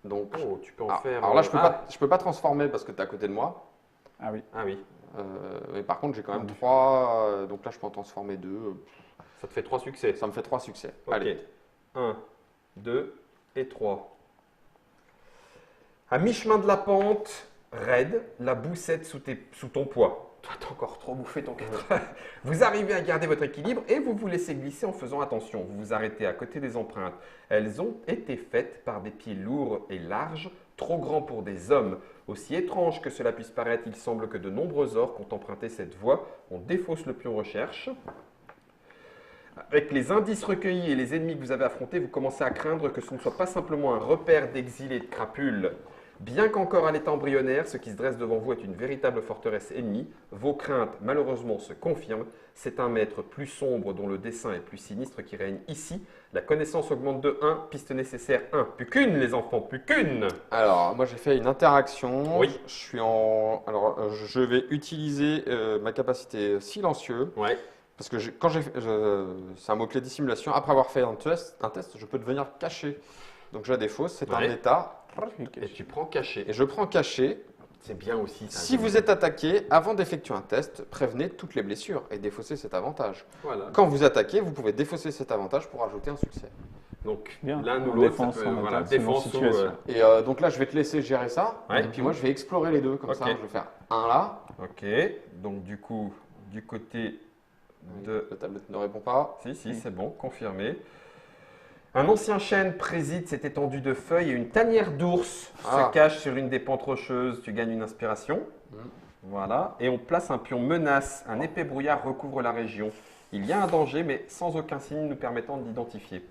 Donc. Oh, tu peux en Ah, faire. alors là, je peux pas transformer parce que tu es à côté de moi. Ah oui. Ah oui. Mais par contre, j'ai quand même 3. Donc là, je peux en transformer 2. Ça te fait 3 succès. Ça me fait 3 succès. Ok. Allez. 1, 2 et 3. À mi-chemin de la pente, raide, la boue cède sous ton poids. Toi, t'as encore trop bouffé ton 4. Vous arrivez à garder votre équilibre et vous vous laissez glisser en faisant attention. Vous vous arrêtez à côté des empreintes. Elles ont été faites par des pieds lourds et larges, trop grands pour des hommes. Aussi étrange que cela puisse paraître, il semble que de nombreux orques ont emprunté cette voie. On défausse le pion recherche. Avec les indices recueillis et les ennemis que vous avez affrontés, vous commencez à craindre que ce ne soit pas simplement un repère d'exilés et de crapules. Bien qu'encore à l'état embryonnaire, ce qui se dresse devant vous est une véritable forteresse ennemie. Vos craintes, malheureusement, se confirment. C'est un maître plus sombre dont le dessin est plus sinistre qui règne ici. La connaissance augmente de 1, piste nécessaire 1. Plus qu'une, les enfants, plus qu'une. Alors, moi, j'ai fait une interaction. Oui. Je suis en. Alors, je vais utiliser ma capacité silencieux. Ouais. Parce que quand j'ai fait. C'est un mot-clé dissimulation. Après avoir fait un test, je peux devenir caché. Donc, je la défausse. C'est un Ouais. état. Et tu prends caché. Et je prends caché. C'est bien aussi. Ça. Si vous êtes attaqué, avant d'effectuer un test, prévenez toutes les blessures et défaussez cet avantage. Voilà. Quand vous attaquez, vous pouvez défausser cet avantage pour ajouter un succès. Donc, Bien. l'un ou En l'autre, défense, ça peut, en voilà, attaque, selon défense ou. situation. Et donc là, je vais te laisser gérer ça. Ouais. Et puis moi, je vais explorer les deux. Comme ça, Ok. je vais faire un là. Ok. Donc, du coup, du côté de. La tablette ne répond pas. Si, c'est bon, confirmé. Un ancien chêne préside cette étendue de feuilles et une tanière d'ours Ah. se cache sur une des pentes rocheuses. Tu gagnes une inspiration. Voilà. Et on place un pion menace. Un épais brouillard recouvre la région. Il y a un danger, mais sans aucun signe nous permettant de l'identifier.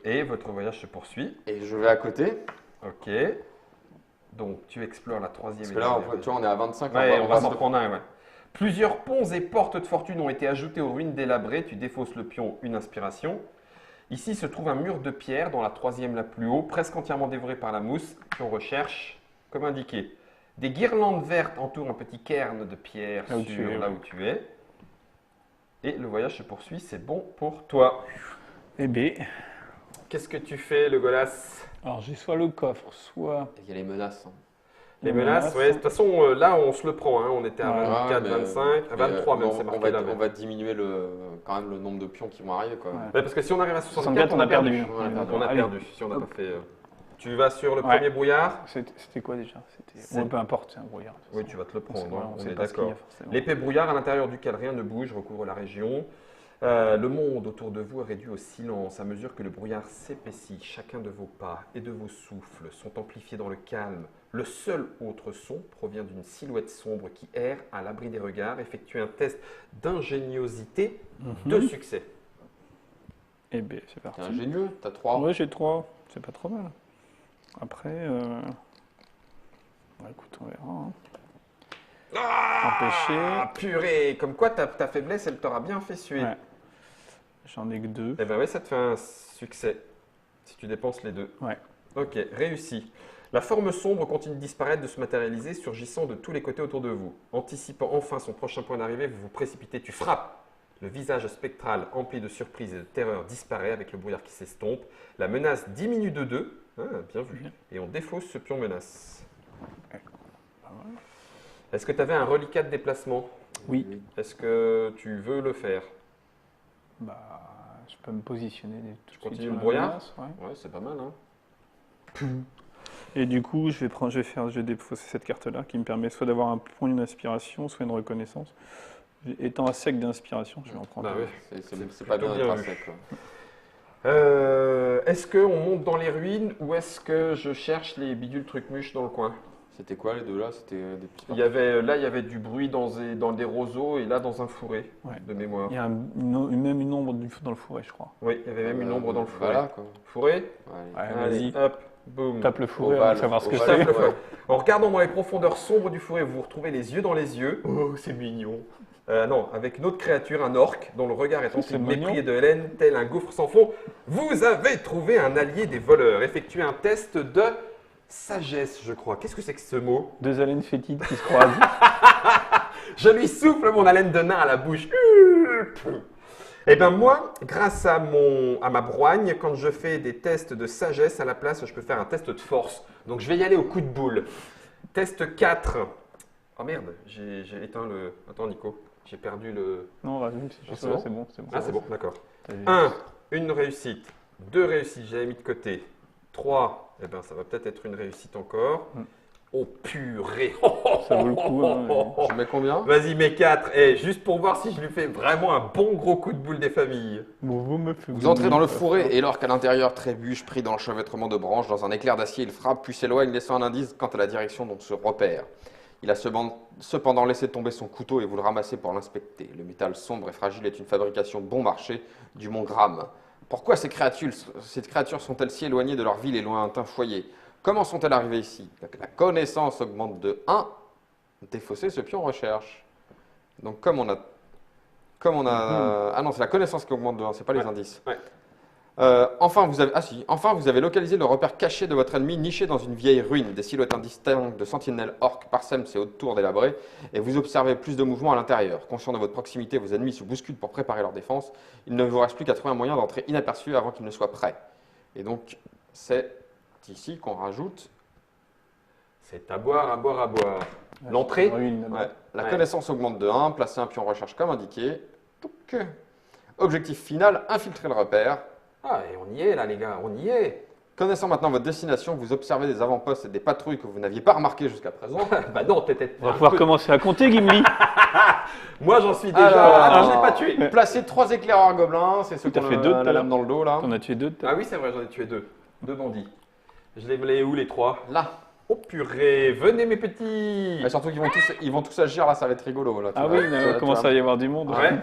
Et votre voyage se poursuit. Et je vais à côté. Ok. Donc, tu explores la troisième Parce que là, étape. tu vois, on est à 25. Ouais, on va s'en prendre un, ouais. Plusieurs ponts et portes de fortune ont été ajoutés aux ruines délabrées. Tu défausses le pion, une inspiration. Ici se trouve un mur de pierre dans la troisième la plus haut, presque entièrement dévoré par la mousse. Pion recherche, comme indiqué. Des guirlandes vertes entourent un petit cairn de pierre Là où tu es, là ouais. où tu es. Et le voyage se poursuit, c'est bon pour toi. Eh bien, Qu'est-ce que tu fais, le Golas? alors j'ai soit le coffre, soit Il y a les menaces. Les menaces, ouais. De toute façon, là, on se le prend. Hein. On était à Ouais. 24, mais, 25, à 23 même, on, c'est on marqué va, là. on va diminuer quand même le nombre de pions qui vont arriver. Quoi. Ouais. Ouais, parce que si on arrive à 64, 64, on a perdu. On a Allez. perdu si on n'a pas fait. Tu vas sur le Ouais. premier brouillard. C'était quoi déjà? C'est- C'était. Ouais, peu importe, c'est un brouillard. Oui, tu vas te le prendre. Voilà, hein, on on sait est pas ce qu'il y a d'accord. forcément. L'épais brouillard à l'intérieur duquel rien ne bouge recouvre la région. Le monde autour de vous est réduit au silence à mesure que le brouillard s'épaissit. Chacun de vos pas et de vos souffles sont amplifiés dans le calme. Le seul autre son provient d'une silhouette sombre qui erre à l'abri des regards. Effectuez un test d'ingéniosité, de succès. Eh bien, c'est T'es parti. ingénieux, t'as 3. Ouais, j'ai 3. C'est pas trop mal. Après, bah, écoute, on verra. Hein. Ah, purée, comme quoi ta faiblesse, elle t'aura bien fait suer. Ouais. J'en ai que 2. Eh ben ouais, ça te fait un succès, si tu dépenses les deux. Ouais. Ok, réussi. La forme sombre continue de disparaître, de se matérialiser, surgissant de tous les côtés autour de vous. Anticipant enfin son prochain point d'arrivée, vous vous précipitez, tu frappes. Le visage spectral, empli de surprise et de terreur, disparaît avec le brouillard qui s'estompe. La menace diminue de 2. Ah, bien vu. Bien. Et on défausse ce pion menace. Pas mal. Est-ce que tu avais un reliquat de déplacement? Oui. Est-ce que tu veux le faire? Bah, je peux me positionner tout de suite continues sur le la brouillard menace, ouais. Ouais, c'est pas mal, hein. Et du coup, je vais défausser cette carte-là qui me permet soit d'avoir un point d'inspiration, soit une reconnaissance. Étant à sec d'inspiration, je vais en prendre. Bah un. oui. C'est pas plutôt bien bien d'être vu. sec. Quoi. Est-ce qu'on monte dans les ruines ou est-ce que je cherche les bidules trucs mûches dans le coin? C'était quoi les deux là? C'était des petits. il y avait du bruit dans des roseaux et là dans un fourré Ouais. de mémoire. Il y a même une ombre dans le fourré, je crois. Oui, il y avait même une ombre dans le fourré. Voilà quoi. Fourré? Ouais. Ouais, Allez, vas-y, hop, boum. tape le fourré, Ovale, on va savoir ce que ovale. c'est. Tape le fourré. En regardant dans les profondeurs sombres du fourré, vous retrouvez les yeux dans les yeux. Oh, c'est mignon. Non, avec une autre créature, un orque, dont le regard est empli C'est de mignon. mépris et de haine, tel un gouffre sans fond. Vous avez trouvé un allié des voleurs. Effectuez un test de sagesse, je crois. Qu'est-ce que c'est que ce mot? Deux haleines fétides qui se croisent. Je lui souffle mon haleine de nain à la bouche. Eh bien moi, grâce à ma broigne, quand je fais des tests de sagesse à la place, je peux faire un test de force. Donc je vais y aller au coup de boule. Test 4. Oh merde, j'ai éteint le... Attends Nico, j'ai perdu le... Non, vas-y, Ah, c'est c'est là, bon c'est bon, c'est bon. Ah c'est bon, d'accord. T'as vu. 1, une réussite. 2 réussites, j'avais mis de côté. 3, eh ben ça va peut-être être une réussite encore. Mm. Oh purée. Ça vaut le coup. Hein, Je mets combien? Vas-y, mets 4. Et juste pour voir si je lui fais vraiment un bon gros coup de boule des familles. Vous entrez dans le fourré et l'orque à l'intérieur trébuche, pris dans l'enchevêtrement de branches, dans un éclair d'acier, il frappe puis s'éloigne, laissant un indice quant à la direction dont se repère. Il a cependant laissé tomber son couteau et vous le ramassez pour l'inspecter. Le métal sombre et fragile est une fabrication bon marché du mont Gram. Pourquoi ces créatures sont-elles si éloignées de leur ville et lointain foyer? Comment sont-elles arrivées ici? La connaissance augmente de 1. Défausser ce pion recherche. Donc comme on a... Ah non, c'est la connaissance qui augmente de 1, c'est pas les Ouais. indices. Ouais. Enfin, vous avez localisé le repère caché de votre ennemi, niché dans une vieille ruine. Des silhouettes indistinctes de sentinelles orques parsèment ces hautes tours délabrées et vous observez plus de mouvements à l'intérieur. Conscient de votre proximité, vos ennemis se bousculent pour préparer leur défense. Il ne vous reste plus qu'à trouver un moyen d'entrer inaperçu avant qu'ils ne soient prêts. Et donc, c'est ici qu'on rajoute C'est à boire, à boire, à boire. L'entrée? ouais, la Ouais. connaissance augmente de 1, placez un pion recherche comme indiqué. Touc. Objectif final, infiltrer le repère. Ah, et on y est là les gars, on y est. Connaissant maintenant votre destination, vous observez des avant-postes et des patrouilles que vous n'aviez pas remarquées jusqu'à présent. Bah non, peut-être. On va pouvoir commencer à compter, Gimli. Moi j'en suis déjà. Alors, Ah non, je l'ai pas tué. Placez 3 éclaireurs gobelins, c'est ceux T'as qu'on fait a deux tout à la l'heure. lame dans le dos là. On a tué deux. Ah oui, c'est vrai, j'en ai tué 2. 2 bandits. Je les voulais où les 3? Là. Oh purée, venez mes petits. Et surtout qu'ils vont tous agir là, ça va être rigolo là. tu Ah vois. oui, Tu il vois, commence tu vois. à y avoir du monde. Ouais.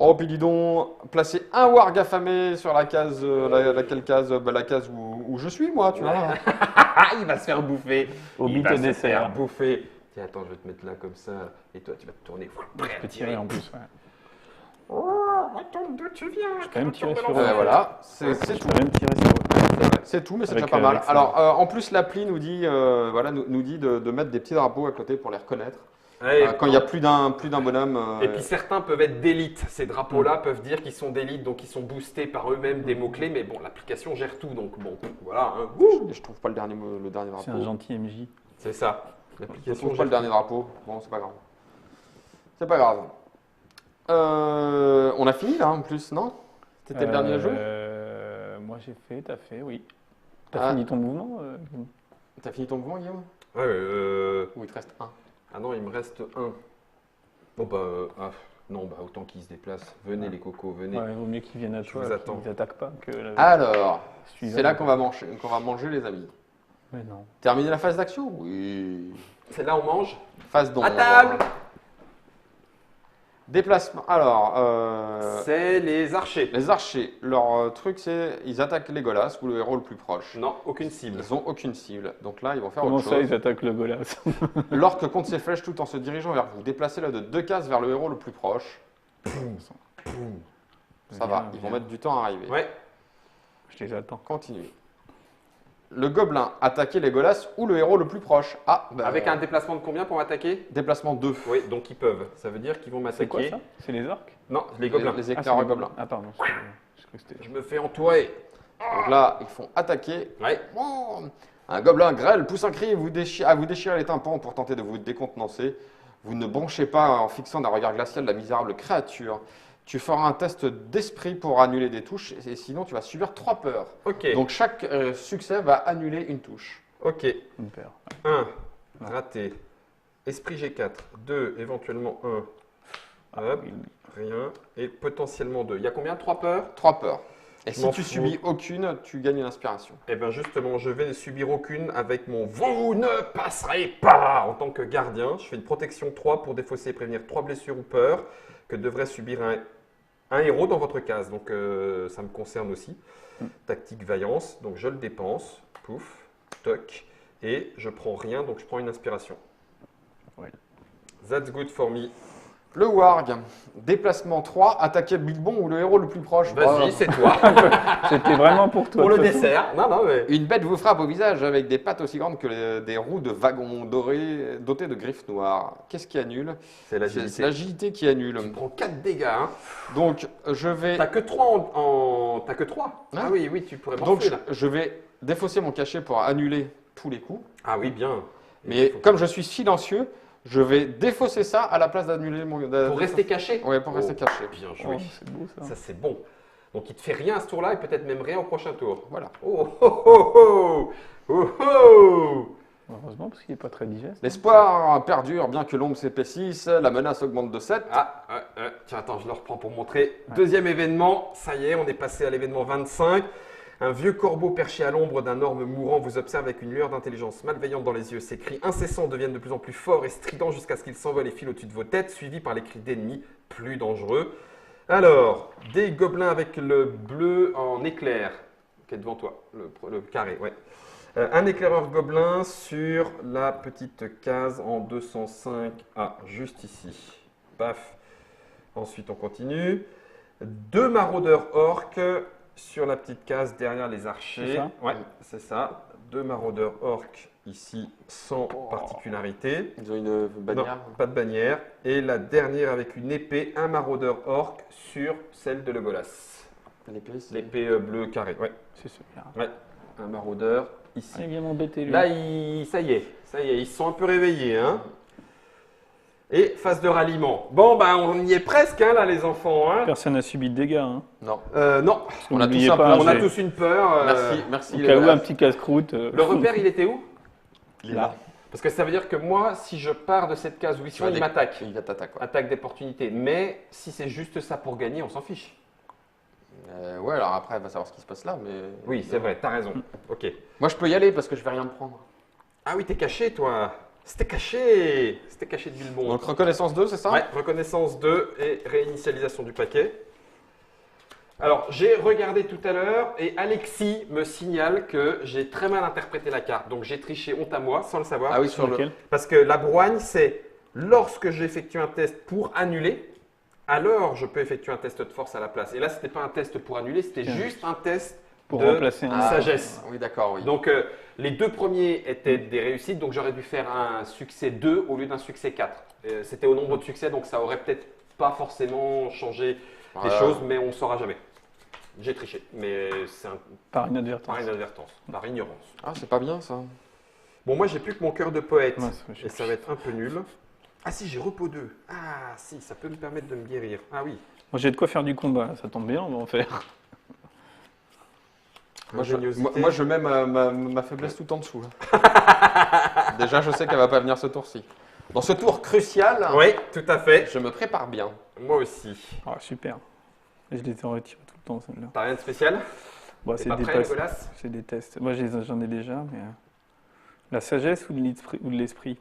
Oh puis dis donc, placez un warg affamé sur la case, laquelle case? La case où je suis moi, tu vois. Ah, il va se faire bouffer. Au Il bit va au se dessert. faire bouffer. Tiens, attends, je vais te mettre là comme ça. Et toi, tu vas te tourner. Je peux tirer en plus. Ouais. Attends, d'où tu viens? Je peux même tirer sur Voilà, c'est Je tout. peux même tirer sur eux. C'est tout, mais c'est Avec, déjà pas mal. avec ça. Alors, en plus, l'appli nous dit, nous dit de mettre des petits drapeaux à côté pour les reconnaître. Ouais, Quand il y a plus d'un bonhomme. Et puis certains peuvent être d'élite. Ces drapeaux-là peuvent dire qu'ils sont d'élite, donc ils sont boostés par eux-mêmes des mots-clés. Mais bon, l'application gère tout, donc bon, voilà. Hein. Je trouve pas le dernier drapeau. C'est un gentil MJ. C'est ça. Je L'application trouve pas le gère dernier drapeau. Bon, c'est pas grave. C'est pas grave. On a fini là en plus, non? C'était le dernier jeu? Moi j'ai fait, t'as fait, oui. T'as Ah. fini ton mouvement T'as fini ton mouvement, Guillaume? tout. Ouais, Ou il te reste un? Ah non, il me reste un. Bon bah, non, bah autant qu'ils se déplacent. Venez les cocos, venez. Ouais, vaut mieux qu'ils viennent à Je toi, vous attends. qu'ils attaquent pas que Alors, suivant. c'est là qu'on va manger les amis. Mais non. Terminer la phase d'action? Oui. C'est là où on mange. Phase d'ombre. À table. Déplacement. Alors, C'est les archers. les archers, leur truc c'est ils attaquent les Legolas ou le héros le plus proche. Non, aucune cible. Ils ont aucune cible. Donc là, ils vont faire Comment autre ça, chose. ils attaquent le Golas? L'orque compte ses flèches tout en se dirigeant vers vous. Déplacez-le de 2 cases vers le héros le plus proche. Ça va, ils vont mettre du temps à arriver. Ouais. Je les attends. Continue. Le gobelin, attaquer Legolas ou le héros le plus proche. Ah, bah, Avec un déplacement de combien pour m'attaquer? déplacement 2. Oui, donc ils peuvent. Ça veut dire qu'ils vont C'est quoi m'attaquer. ça? C'est les orques? Non, les gobelins. Les Ah, éclairs c'est les gobelins. Ah pardon, je crois que c'était... Je me fais entourer. Donc là, ils font attaquer. Ouais. Oh, un gobelin grêle pousse un cri et vous déchire les tympans pour tenter de vous décontenancer. Vous ne bronchez pas en fixant d'un regard glacial la misérable créature. Tu feras un test d'esprit pour annuler des touches et sinon tu vas subir 3 peurs. Ok. Donc chaque succès va annuler une touche. Ok. Une paire. 1. Raté. Esprit G4. 2. Éventuellement 1. Hop. Oui. Rien. Et potentiellement 2. Il y a combien? 3 peurs? 3 peurs. Et Je si m'en tu fous. subis aucune, tu gagnes une inspiration. Eh bien justement, je vais ne subir aucune avec mon Vous ne passerez pas en tant que gardien. Je fais une protection 3 pour défausser et prévenir 3 blessures ou peurs que devrait subir un héros dans votre case. Donc ça me concerne aussi. Tactique vaillance, donc je le dépense. Pouf, toc. Et je prends rien, donc je prends une inspiration. Ouais. That's good for me. Le Warg, déplacement 3, attaquer Bilbon ou le héros le plus proche. Vas-y, c'est toi. C'était vraiment pour toi. Pour le de toute façon. dessert. Non, non, mais... Une bête vous frappe au visage avec des pattes aussi grandes que des roues de wagons dorés dotées de griffes noires. Qu'est-ce qui annule? C'est C'est l'agilité. l'agilité qui annule. Tu prends 4 dégâts. Hein. Donc je vais, T'as que 3 T'as que 3 Hein? Ah oui, oui, tu pourrais donc morfler là. je vais défausser mon cachet pour annuler tous les coups. Ah oui, bien. Mais comme je suis silencieux, je vais défausser ça à la place d'annuler mon. Pour rester caché. Ouais, pour rester Oh, caché. Bien Oh, joué. c'est beau ça. Ça, c'est bon. Donc, il te fait rien à ce tour-là et peut-être même rien au prochain tour. Voilà. Oh, oh, oh, oh, oh, oh. Heureusement parce qu'il n'est pas très digeste. L'espoir perdure bien que l'ombre s'épaississe, la menace augmente de 7. Ah, tiens, attends, je le reprends pour montrer. Deuxième événement, ça y est, on est passé à l'événement 25. Un vieux corbeau perché à l'ombre d'un orme mourant vous observe avec une lueur d'intelligence malveillante dans les yeux. Ses cris incessants deviennent de plus en plus forts et stridents jusqu'à ce qu'ils s'envolent et filent au-dessus de vos têtes, suivis par les cris d'ennemis plus dangereux. Alors, des gobelins avec le bleu en éclair, qui est devant toi, le carré, ouais. Un éclaireur gobelin sur la petite case en 205A, juste ici. Paf. Ensuite, on continue. 2 maraudeurs orques sur la petite case derrière les archers. C'est ça Ouais, c'est ça. 2 maraudeurs orques ici sans particularité. Ils ont une bannière. Non, pas de bannière. Et la dernière avec une épée, un maraudeur orc sur celle de Legolas. L'épée, c'est- L'épée bleue carrée. Ouais. C'est super. Ouais. Un maraudeur ici. Ah, il vient m'embêter lui. Là, ça y est, ils se sont un peu réveillés. Hein. Et phase de ralliement. Bon, bah, on y est presque, hein, là, les enfants. Hein. Personne n'a subi de dégâts. Hein. Non. Non, On a N'oubliez tous un pas, peu- on a j'ai- tous une peur. Merci. Au les cas où gars. un petit casse-croûte. Le repère, il était où? Il est là. Parce que ça veut dire que moi, si je pars de cette case où ils sont, vas ils dé- m'attaquent. Il va t'attaquer. Ouais. Attaque d'opportunité. Mais si c'est juste ça pour gagner, on s'en fiche. Ouais, alors après, elle va savoir ce qui se passe là. Mais... Oui, c'est vrai, t'as raison. Ok. Moi, je peux y aller parce que je vais rien me prendre. Ah oui, t'es caché, toi. C'était caché de Bilbon. Donc, reconnaissance 2, c'est ça? Ouais, reconnaissance 2 et réinitialisation du paquet. Alors, j'ai regardé tout à l'heure et Alexis me signale que j'ai très mal interprété la carte. Donc, j'ai triché, honte à moi, sans le savoir. Ah oui, Sur sur le. lequel Parce que la broigne, c'est lorsque j'effectue un test pour annuler, alors je peux effectuer un test de force à la place. Et là, ce n'était pas un test pour annuler, c'était Tiens. juste un test Pour de remplacer un. sagesse. Oui, d'accord, oui. Donc, les 2 premiers étaient des réussites, donc j'aurais dû faire un succès 2 au lieu d'un succès 4. C'était au nombre de succès, donc ça aurait peut-être pas forcément changé des Voilà. choses, mais on ne saura jamais. J'ai triché, mais c'est Par inadvertance. par inadvertance, par ignorance. Ah, c'est pas bien ça. Bon, moi, j'ai plus que mon cœur de poète, Ouais, ça fait et ça va être un peu nul. Ah si, j'ai repos 2. Ah si, ça peut me permettre de me guérir. Ah oui. Moi j'ai de quoi faire du combat, là, ça tombe bien, on va en faire. Moi, je, Ingéniosité. moi, je mets ma faiblesse tout en dessous. Déjà, je sais qu'elle va pas venir ce tour-ci. Dans ce tour crucial, Oui, tout à fait. je me prépare bien. Moi aussi. Ah, super. Et je les ai retirés tout le temps, celle-là. T'as rien de spécial? Bon, T'es c'est pas des prêt, tests. Nicolas? C'est des tests. Moi j'en ai déjà, mais. La sagesse ou de l'esprit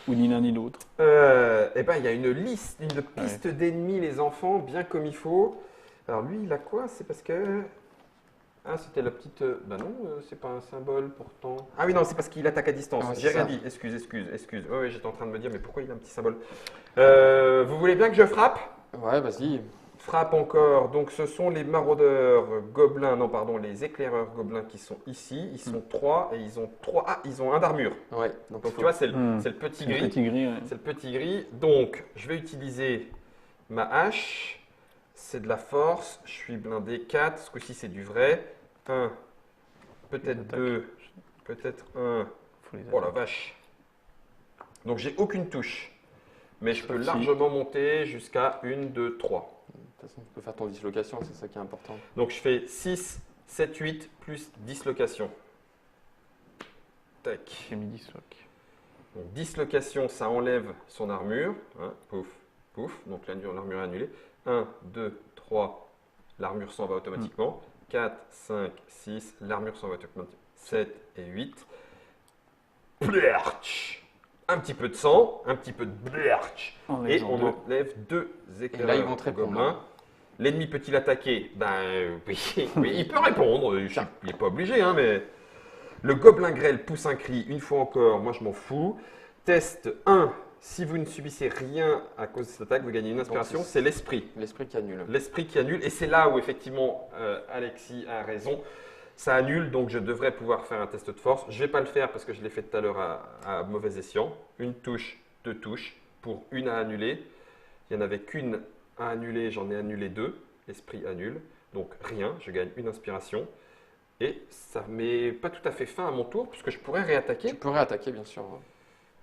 ou ni l'un ni l'autre. Eh ben, il y a une liste, une piste d'ennemis, les enfants, bien comme il faut. Alors lui, il a quoi? C'est parce que... Ah, c'était la petite... Bah non, c'est pas un symbole pourtant. Ah oui, non, c'est parce qu'il attaque à distance. Ah ouais, c'est J'ai rien ça. dit. Excuse. Oui, j'étais en train de me dire, mais pourquoi il a un petit symbole? Vous voulez bien que je frappe? Ouais, vas-y. Frappe encore. Donc, ce sont les maraudeurs gobelins, non, pardon, les éclaireurs gobelins qui sont ici. Ils sont 3 et ils ont 3... Ah, ils ont un d'armure. Ouais. Donc, Donc, tu vois, c'est le, Hmm. c'est le petit C'est le gris. petit gris, ouais. C'est le petit gris. Donc, je vais utiliser ma hache. C'est de la force. Je suis blindé 4. Ce coup-ci, c'est du vrai. 1, peut-être Attaque. 2, peut-être 1. Faut les Oh la attaquer. vache. Donc, j'ai aucune touche. Mais je peux Si. largement monter jusqu'à 1, 2, 3. de toute façon, tu peux faire ton dislocation, c'est ça qui est important. Donc, je fais 6, 7, 8 plus dislocation. Tac. J'ai mis 10 lock. Donc, dislocation, ça enlève son armure. Hein, pouf, pouf. Donc, l'armure est annulée. 1, 2, 3, l'armure s'en va automatiquement. 4, 5, 6, l'armure s'en va automatiquement. 7 et 8. Blerch. Un petit peu de sang, un petit peu de blerch. Et Enlève-en on deux. enlève 2 éclaireurs. là, ils vont te répondre. gobelins. L'ennemi peut-il attaquer? Oui, oui, il peut répondre. Il n'est pas obligé, hein, mais. Le gobelin grêle pousse un cri une fois encore. Moi, je m'en fous. Test 1. Si vous ne subissez rien à cause de cette attaque, vous gagnez une inspiration. Donc, c'est l'esprit. L'esprit qui annule. L'esprit qui annule. Et c'est là où, effectivement, Alexis a raison. Ça annule, donc je devrais pouvoir faire un test de force. Je ne vais pas le faire parce que je l'ai fait tout à l'heure à mauvais escient. Une touche, 2 touches pour une à annuler. Il n'y en avait qu'une à annuler, j'en ai annulé 2. L'esprit annule. Donc rien, je gagne une inspiration. Et ça ne met pas tout à fait fin à mon tour puisque je pourrais Tu réattaquer. peux réattaquer, bien sûr.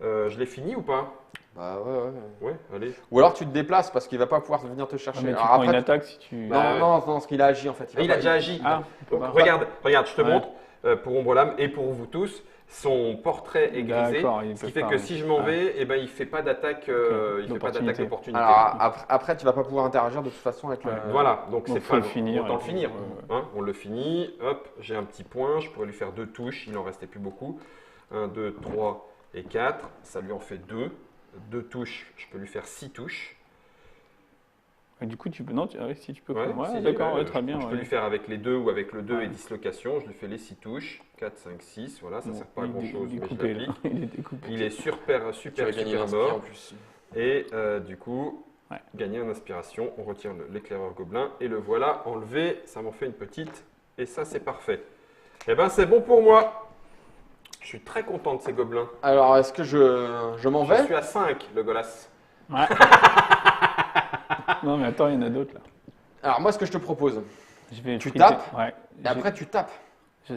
Je l'ai fini ou pas? Bah ouais. Ouais, allez. Ou alors tu te déplaces parce qu'il va pas pouvoir venir te Ah, chercher. mais tu Alors prends une après, attaque si tu. Bah, ouais. non, parce qu'il a agi en fait. Ah, il va a pas- déjà agi. Ah, Donc, bah. regarde, je te Ouais. montre pour Ombre-Lame et pour vous tous. Son portrait est grisé, D'accord, il ce qui peut fait pas, que oui. si je m'en Ouais. vais, eh ben, il ne fait pas d'attaque d'opportunité. Alors après, tu vas pas pouvoir interagir de toute façon avec le. Voilà, donc Donc, c'est faut pas le finir, autant et le puis, finir. ouais. Hein, on le finit, hop, j'ai un petit point, je pourrais lui faire 2 touches, il n'en restait plus beaucoup. 1, 2, 3 et 4, ça lui en fait 2. 2 touches, je peux lui faire 6 touches. Et du coup, tu peux. Non, si tu peux. Ouais, Ouais, si, d'accord, ouais, très bien. Je peux ouais. lui faire avec les 2 ou avec le 2 Ouais. et dislocation, je lui fais les 6 touches. 4, 5, 6, voilà, ça ne Bon, sert pas à il est grand chose, mais je découpé, là. l'applique. Il est découpé. Il est super Tu vas gagner une super inspiration en mort. plus. Et du coup, Ouais. gagner une inspiration, on retire l'éclaireur gobelin et le voilà enlevé. Ça m'en fait une petite et ça c'est parfait. Et ben c'est bon pour moi. Je suis très content de ces gobelins. Alors est-ce que je m'en Je vais? suis à 5, le golas. Ouais. Non, mais attends, il y en a d'autres là. Alors moi, ce que je te propose, Je vais Tu friter. tapes Ouais. et après tu tapes.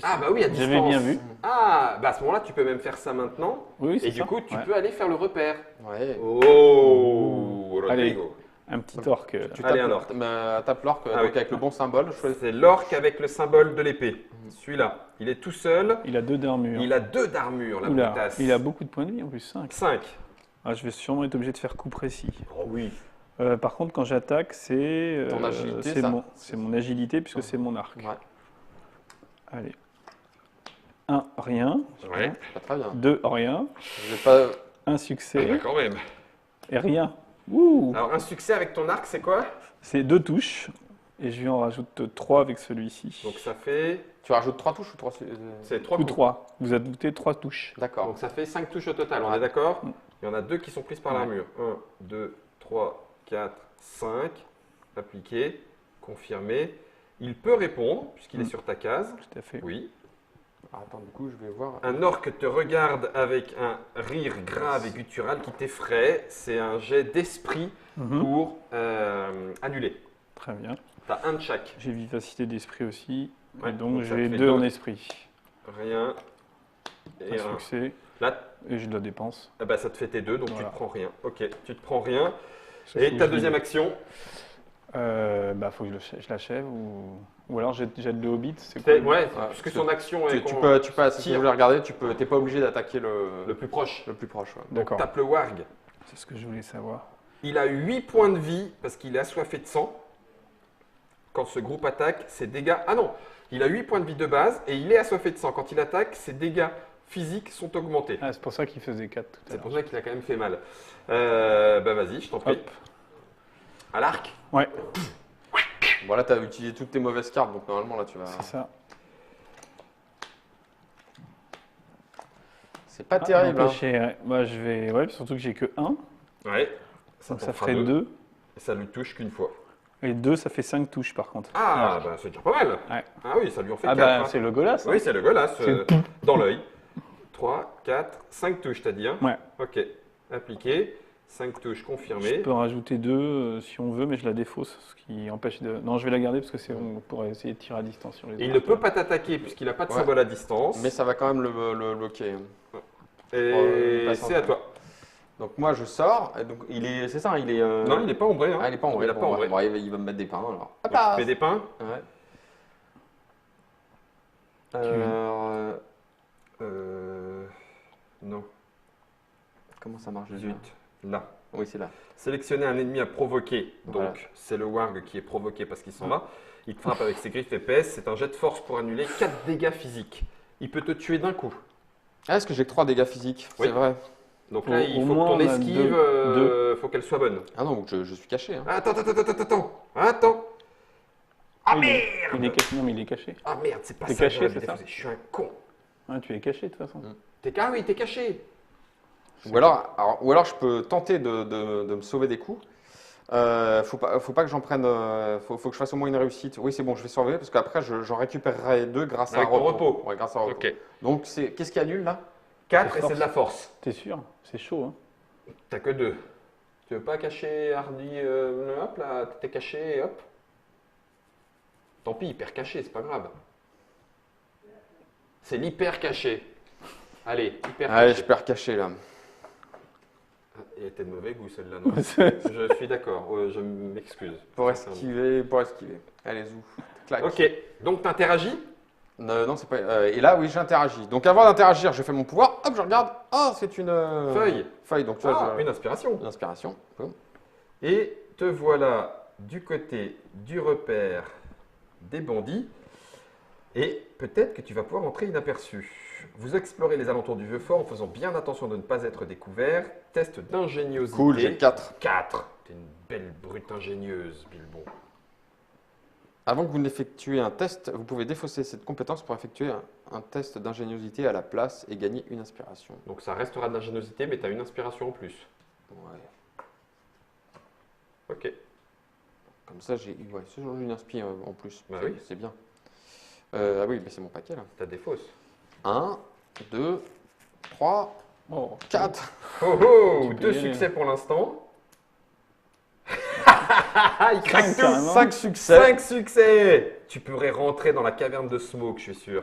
Ah bah oui, à distance. J'avais bien vu. Ah, bah à ce moment-là, tu peux même faire ça maintenant. Oui, c'est Et du ça. coup, tu Ouais. peux aller faire le repère. Ouais. Oh, Rodrigo. Un petit orc. Tu Allez, tapes, un orque. tape l'orque Ah donc oui. avec le bon symbole. C'est l'orque avec le symbole de l'épée. Celui-là. Il est tout seul. Il a 2 d'armure. Il a 2 d'armure, la Oula, brutasse. il a beaucoup de points de vie en plus, 5. 5. Ah, je vais sûrement être obligé de faire coup précis. Oh oui. Par contre, quand j'attaque, c'est Ton agilité, c'est ça mon agilité puisque c'est mon arc. Ouais, Allez. 1, rien. Ouais. pas très bien. 2, rien. Je vais pas. 1 Ah, succès bah, quand même. et rien. Ouh. Alors, un succès avec ton arc, c'est quoi? C'est 2 touches. Et je lui en rajoute 3 avec celui-ci. Donc, ça fait. Tu rajoutes 3 touches ou 3 C'est 3 Ou 3. Vous ajoutez 3 touches. D'accord. Donc, ça fait 5 touches au total, on Ouais. est d'accord? Mm. Il y en a 2 qui sont prises par Ouais. l'armure. 1, 2, 3, 4, 5. Appliqué. Confirmé. Il peut répondre, puisqu'il est Mm. sur ta case. Tout à fait. Oui. Alors, attends, du coup, je vais voir. Un orque te regarde avec un rire grave et guttural qui t'effraie. C'est un jet d'esprit Mhm. pour annuler. Très bien. T'as un de chaque. J'ai vivacité d'esprit aussi. Ouais, Et donc donc ça j'ai fait 2 deux. en esprit. Rien. Et Un un. succès. Là, Et je la dépense. ah bah, ça te fait tes 2, donc Voilà. tu te prends rien. Ok, tu te prends rien. Ça, Et faut ta que je deuxième l'ai. action, Faut que je l'achève ou alors jette le hobbit. C'est c'est, quoi ouais, Ouais, puisque son action est Tu peux, si tu tire. veux regarder, t'es pas obligé d'attaquer le plus proche. le plus proche. Ouais. Donc D'accord. tape le warg. C'est ce que je voulais savoir. Il a 8 points de vie parce qu'il est assoiffé de sang. Quand ce groupe attaque, ses dégâts. Ah non, il a 8 points de vie de base et il est assoiffé de sang. Quand il attaque, ses dégâts physiques sont augmentés. Ah, c'est pour ça qu'il faisait 4 tout à C'est l'heure. pour ça qu'il a quand même fait mal. Bah vas-y, je t'en prie. Hop. À l'arc. Ouais, Bon, là, tu as utilisé toutes tes mauvaises cartes, donc normalement, là, tu vas. c'est ça. C'est pas terrible. Hein. Moi, je vais. Ouais, surtout que j'ai que 1. Ouais. Donc t'en ça fera ferait 2. Et ça lui touche qu'une fois. Et 2, ça fait 5 touches par contre. Ah, bah c'est déjà pas mal. Ouais. Ah oui, ça lui en fait Ah 4. bah, c'est le golas. hein. Oui, c'est le golas C'est- dans l'œil. 3, 4, 5 touches, t'as dit. Hein Ouais. Ok. Appliqué. 5 touches Je confirmées. peux en rajouter 2 si on veut, mais je la défausse. Ce qui empêche de. Non, je vais la garder parce que c'est on pourrait essayer de tirer à distance sur les Et il autres. ne peut pas t'attaquer puisqu'il n'a pas de Ouais. symbole à distance. Mais ça va quand même le bloquer. Et passe en c'est à temps. toi. Donc, moi, je sors. Et donc, c'est ça, il est. Non, il n'est pas ombré. Hein. Ah, il est pas en vrai. Il n'a pas ombré. Bon, il va me mettre des pains alors. Hop Donc, là. tu fais des pains. Ouais. Non. Comment ça marche déjà? Zut. là. Oui, c'est là. Sélectionnez un ennemi à provoquer. Donc, Voilà. c'est le warg qui est provoqué parce qu'il s'en va. Il te frappe avec ses griffes épaisses. C'est un jet de force pour annuler 4 dégâts physiques. Il peut te tuer d'un coup. Ah, est-ce que j'ai que 3 dégâts physiques? Oui. C'est vrai. Donc là, il Au faut que moins, ton on a esquive, faut qu'elle soit bonne. Ah non, donc je suis caché. Hein. Attends. Ah Oui, merde il est caché. Non, mais il est caché. Ah merde, c'est pas T'es ça. caché, j'aurais dû c'est ça défausser. Je suis un con. Ah, tu es caché de toute façon. Ah oui, t'es caché. Ou alors je peux tenter de me sauver des coups. Faut pas que j'en prenne. Faut que je fasse au moins une réussite. Oui, c'est bon, je vais surveiller parce qu'après j'en récupérerai 2 grâce à Avec un ton repos. Ouais, grâce à un repos. Ok. Donc qu'est-ce qui annule là? 4 et c'est de la force. T'es sûr? C'est chaud, hein. T'as que 2. Tu veux pas cacher Hardy hop là, t'es caché, hop. Tant pis, hyper caché, c'est pas grave. C'est l'hyper caché. Allez, hyper Allez, caché. je perds caché là. Elle était de mauvais goût celle-là, non? Je suis d'accord, je m'excuse. Pour esquiver. Allez, zou. Clac. Ok, donc t'interagis. Non, c'est pas. Et là, oui, j'interagis. Donc avant d'interagir, je fais mon pouvoir. Hop, je regarde. Ah, c'est une Feuille. Feuille. Donc tu vois, Une inspiration. une inspiration. Boum. Et te voilà du côté du repère des bandits. Et peut-être que tu vas pouvoir entrer inaperçu. Vous explorez les alentours du vieux fort en faisant bien attention de ne pas être découvert. Test d'ingéniosité. Cool, j'ai 4. 4. T'es une belle brute ingénieuse, Bilbon. Avant que vous n'effectuez un test, vous pouvez défausser cette compétence pour effectuer un test d'ingéniosité à la place et gagner une inspiration. Donc ça restera de l'ingéniosité, mais tu as une inspiration en plus. Ouais. Ok. Comme ça, j'ai une inspi en plus. Bah C'est- oui. C'est bien. Ah oui, mais c'est mon paquet là. Tu as des fausses. 1, 2, 3, Oh, 4. Oh oh, Tu peux 2 y aller. succès pour l'instant. Il craque Cinq, tout. carrément. 5 succès. 5 succès. Tu pourrais rentrer dans la caverne de Smoke, je suis sûr.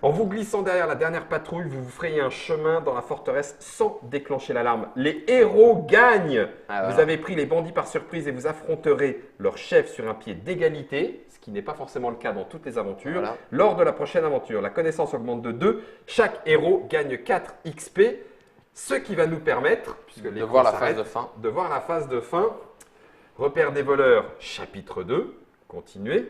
En vous glissant derrière la dernière patrouille, vous vous frayez un chemin dans la forteresse sans déclencher l'alarme. Les héros gagnent. Ah, Vous voilà. avez pris les bandits par surprise et vous affronterez leur chef sur un pied d'égalité, ce qui n'est pas forcément le cas dans toutes les aventures. Voilà. Lors de la prochaine aventure, la connaissance augmente de 2. Chaque héros gagne 4 XP, ce qui va nous permettre, puisque De l'écran voir la s'arrête, phase de fin. de voir la phase de fin. Repère des voleurs, chapitre 2. Continuez.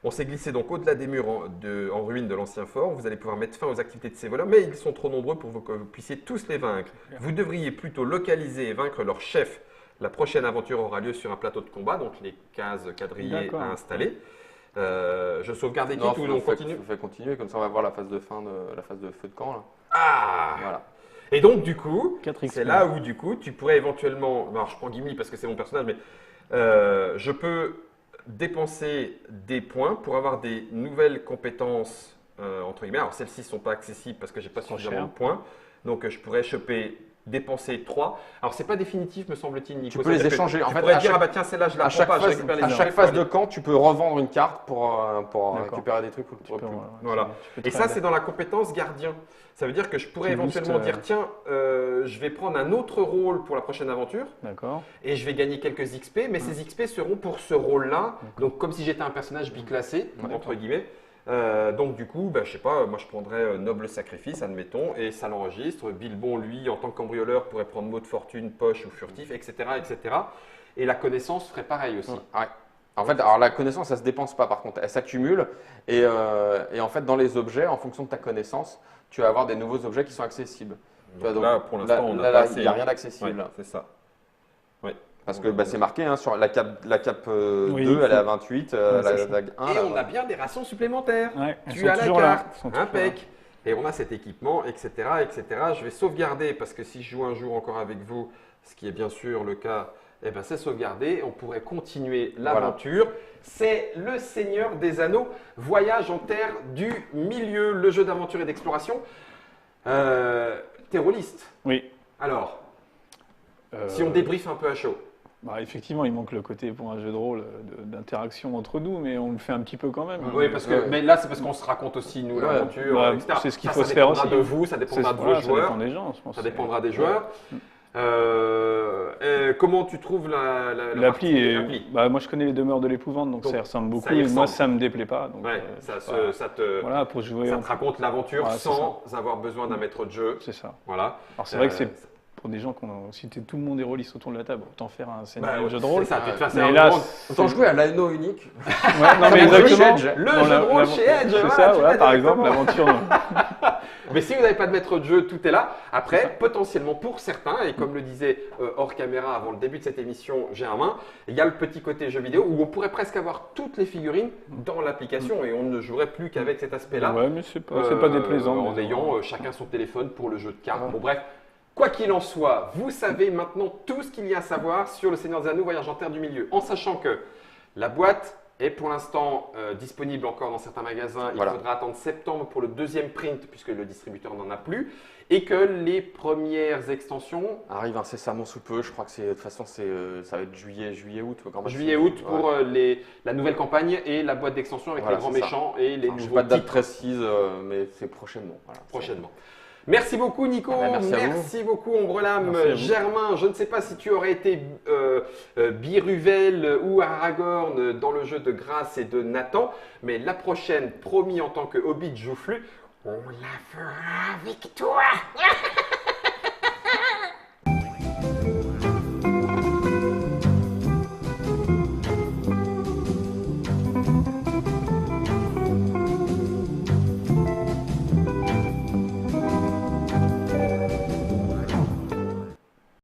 On s'est glissé donc au-delà des murs en ruine de l'ancien fort. Vous allez pouvoir mettre fin aux activités de ces voleurs, mais ils sont trop nombreux pour que vous puissiez tous les vaincre. Vous devriez plutôt localiser et vaincre leur chef. La prochaine aventure aura lieu sur un plateau de combat, donc les cases quadrillées D'accord. à installer. Je sauvegarde l'équipe ou faut on continue? Faut continuer, comme ça on va voir la phase de fin, la phase de feu de camp là. Ah! Voilà. Et donc, du coup, 4 XP. c'est là où, du coup, tu pourrais éventuellement. Alors, je prends Gimli parce que c'est mon personnage, mais je peux dépenser des points pour avoir des nouvelles compétences, entre guillemets. Alors, celles-ci ne sont pas accessibles parce que j'ai pas Trop suffisamment cher. de points. Donc, je pourrais dépenser 3. Alors, c'est pas définitif, me semble-t-il, Nico. Tu peux les C'est-à-dire que échanger. En Tu fait, pourrais à dire, chaque- ah bah tiens, celle-là, je la À prends chaque pas, je phase, récupère les à autres. chaque phase de camp, tu peux revendre une carte pour D'accord. récupérer des trucs. Voilà. Et ça, c'est dans la compétence gardien. Ça veut dire que je pourrais Tu éventuellement boostes, dire, tiens, je vais prendre un autre rôle pour la prochaine aventure. D'accord. Et je vais gagner quelques XP, mais ces XP seront pour ce rôle-là. Donc, comme si j'étais un personnage biclassé, Ouais, entre guillemets. Donc, du coup, bah, je sais pas, moi je prendrais Noble Sacrifice, admettons, et ça l'enregistre. Bilbon, lui, en tant que cambrioleur, pourrait prendre mot de fortune, poche ou furtif, etc., etc. Et la connaissance ferait pareil aussi. Ouais. En fait, alors la connaissance, ça se dépense pas par contre, elle s'accumule. Et en fait, dans les objets, en fonction de ta connaissance, tu vas avoir des nouveaux objets qui sont accessibles. Tu vois, Donc là, pour l'instant, on n'a là, pas il assez. n'y a hein. rien d'accessible. Ouais, c'est ça. Parce que c'est marqué hein, sur la cape 2, Oui, elle est à faut- 28, Ouais, la c'est ça. dague 1. Et on a bien des rations supplémentaires. Ouais, elles Tu sont as la toujours là. carte, Elles sont toujours impec. Et on a cet équipement, etc., etc. Je vais sauvegarder parce que si je joue un jour encore avec vous, ce qui est bien sûr le cas, eh ben c'est sauvegardé. On pourrait continuer l'aventure. C'est le Seigneur des Anneaux, voyage en terre du milieu, le jeu d'aventure et d'exploration. T'es rôliste. Oui. Alors, Euh, si on débriefe un peu à chaud. bah, effectivement, il manque le côté pour un jeu de rôle d'interaction entre nous, mais on le fait un petit peu quand même. Oui, parce que Ouais. mais là, c'est parce qu'on se raconte aussi, nous, Ouais. l'aventure, Bah, etc. c'est ce qu'il Ça, faut ça se faire dépendra aussi. de vous, ça dépendra de vos Voilà, ça joueurs. dépend des gens, je pense. Ça dépendra des joueurs. Comment tu trouves L'appli bah, moi je connais les demeures de l'épouvante, donc ça y ressemble beaucoup. ça y Et moi ressemble. ça me déplaît pas. Donc, Ouais, voilà, pour jouer. ça te raconte l'aventure Voilà, c'est sans avoir besoin d'un maître de jeu. C'est ça. Voilà. Alors c'est vrai que Euh, c'est pour des gens qui ont. Si tout le monde est rôliste autour de la table, autant faire un Bah, scénario de jeu de c'est rôle. ça, tu te fais Mais un là, grand- Autant jouer à l'anneau unique. Ouais, non, mais Le jeu exactement. Edge. Le Dans jeu de rôle chez Edge, C'est voilà, ça, tu voilà, l'as par directement. exemple, l'aventure. Mais si vous n'avez pas de maître de jeu, tout est là. Après, potentiellement pour certains, et comme le disait hors caméra avant le début de cette émission, j'ai un main, il y a le petit côté jeu vidéo où on pourrait presque avoir toutes les figurines dans l'application et on ne jouerait plus qu'avec cet aspect-là. Ouais, mais c'est pas déplaisant. En mais ayant chacun son téléphone pour le jeu de cartes. Bon, bref. Quoi qu'il en soit, vous savez maintenant tout ce qu'il y a à savoir sur le Seigneur des Anneaux, Voyage en Terre du Milieu. En sachant que la boîte est pour l'instant disponible encore dans certains magasins. Il faudra attendre septembre pour le deuxième print puisque le distributeur n'en a plus. Et que les premières extensions Arrive incessamment sous peu. Je crois que de toute façon, ça va être juillet-août. juillet-août pour la nouvelle campagne et la boîte d'extension avec Voilà, les grands c'est ça. méchants et les Je n'ai nouveaux pas de date titres précise, mais c'est prochainement. Voilà. prochainement. Merci beaucoup Nico, Merci à vous. merci beaucoup Ombrelam, Merci à vous. Germain, je ne sais pas si tu aurais été Biruvel ou Aragorn dans le jeu de Grâce et de Nathan, mais la prochaine, promis en tant que Hobbit Joufflu, on la fera avec toi.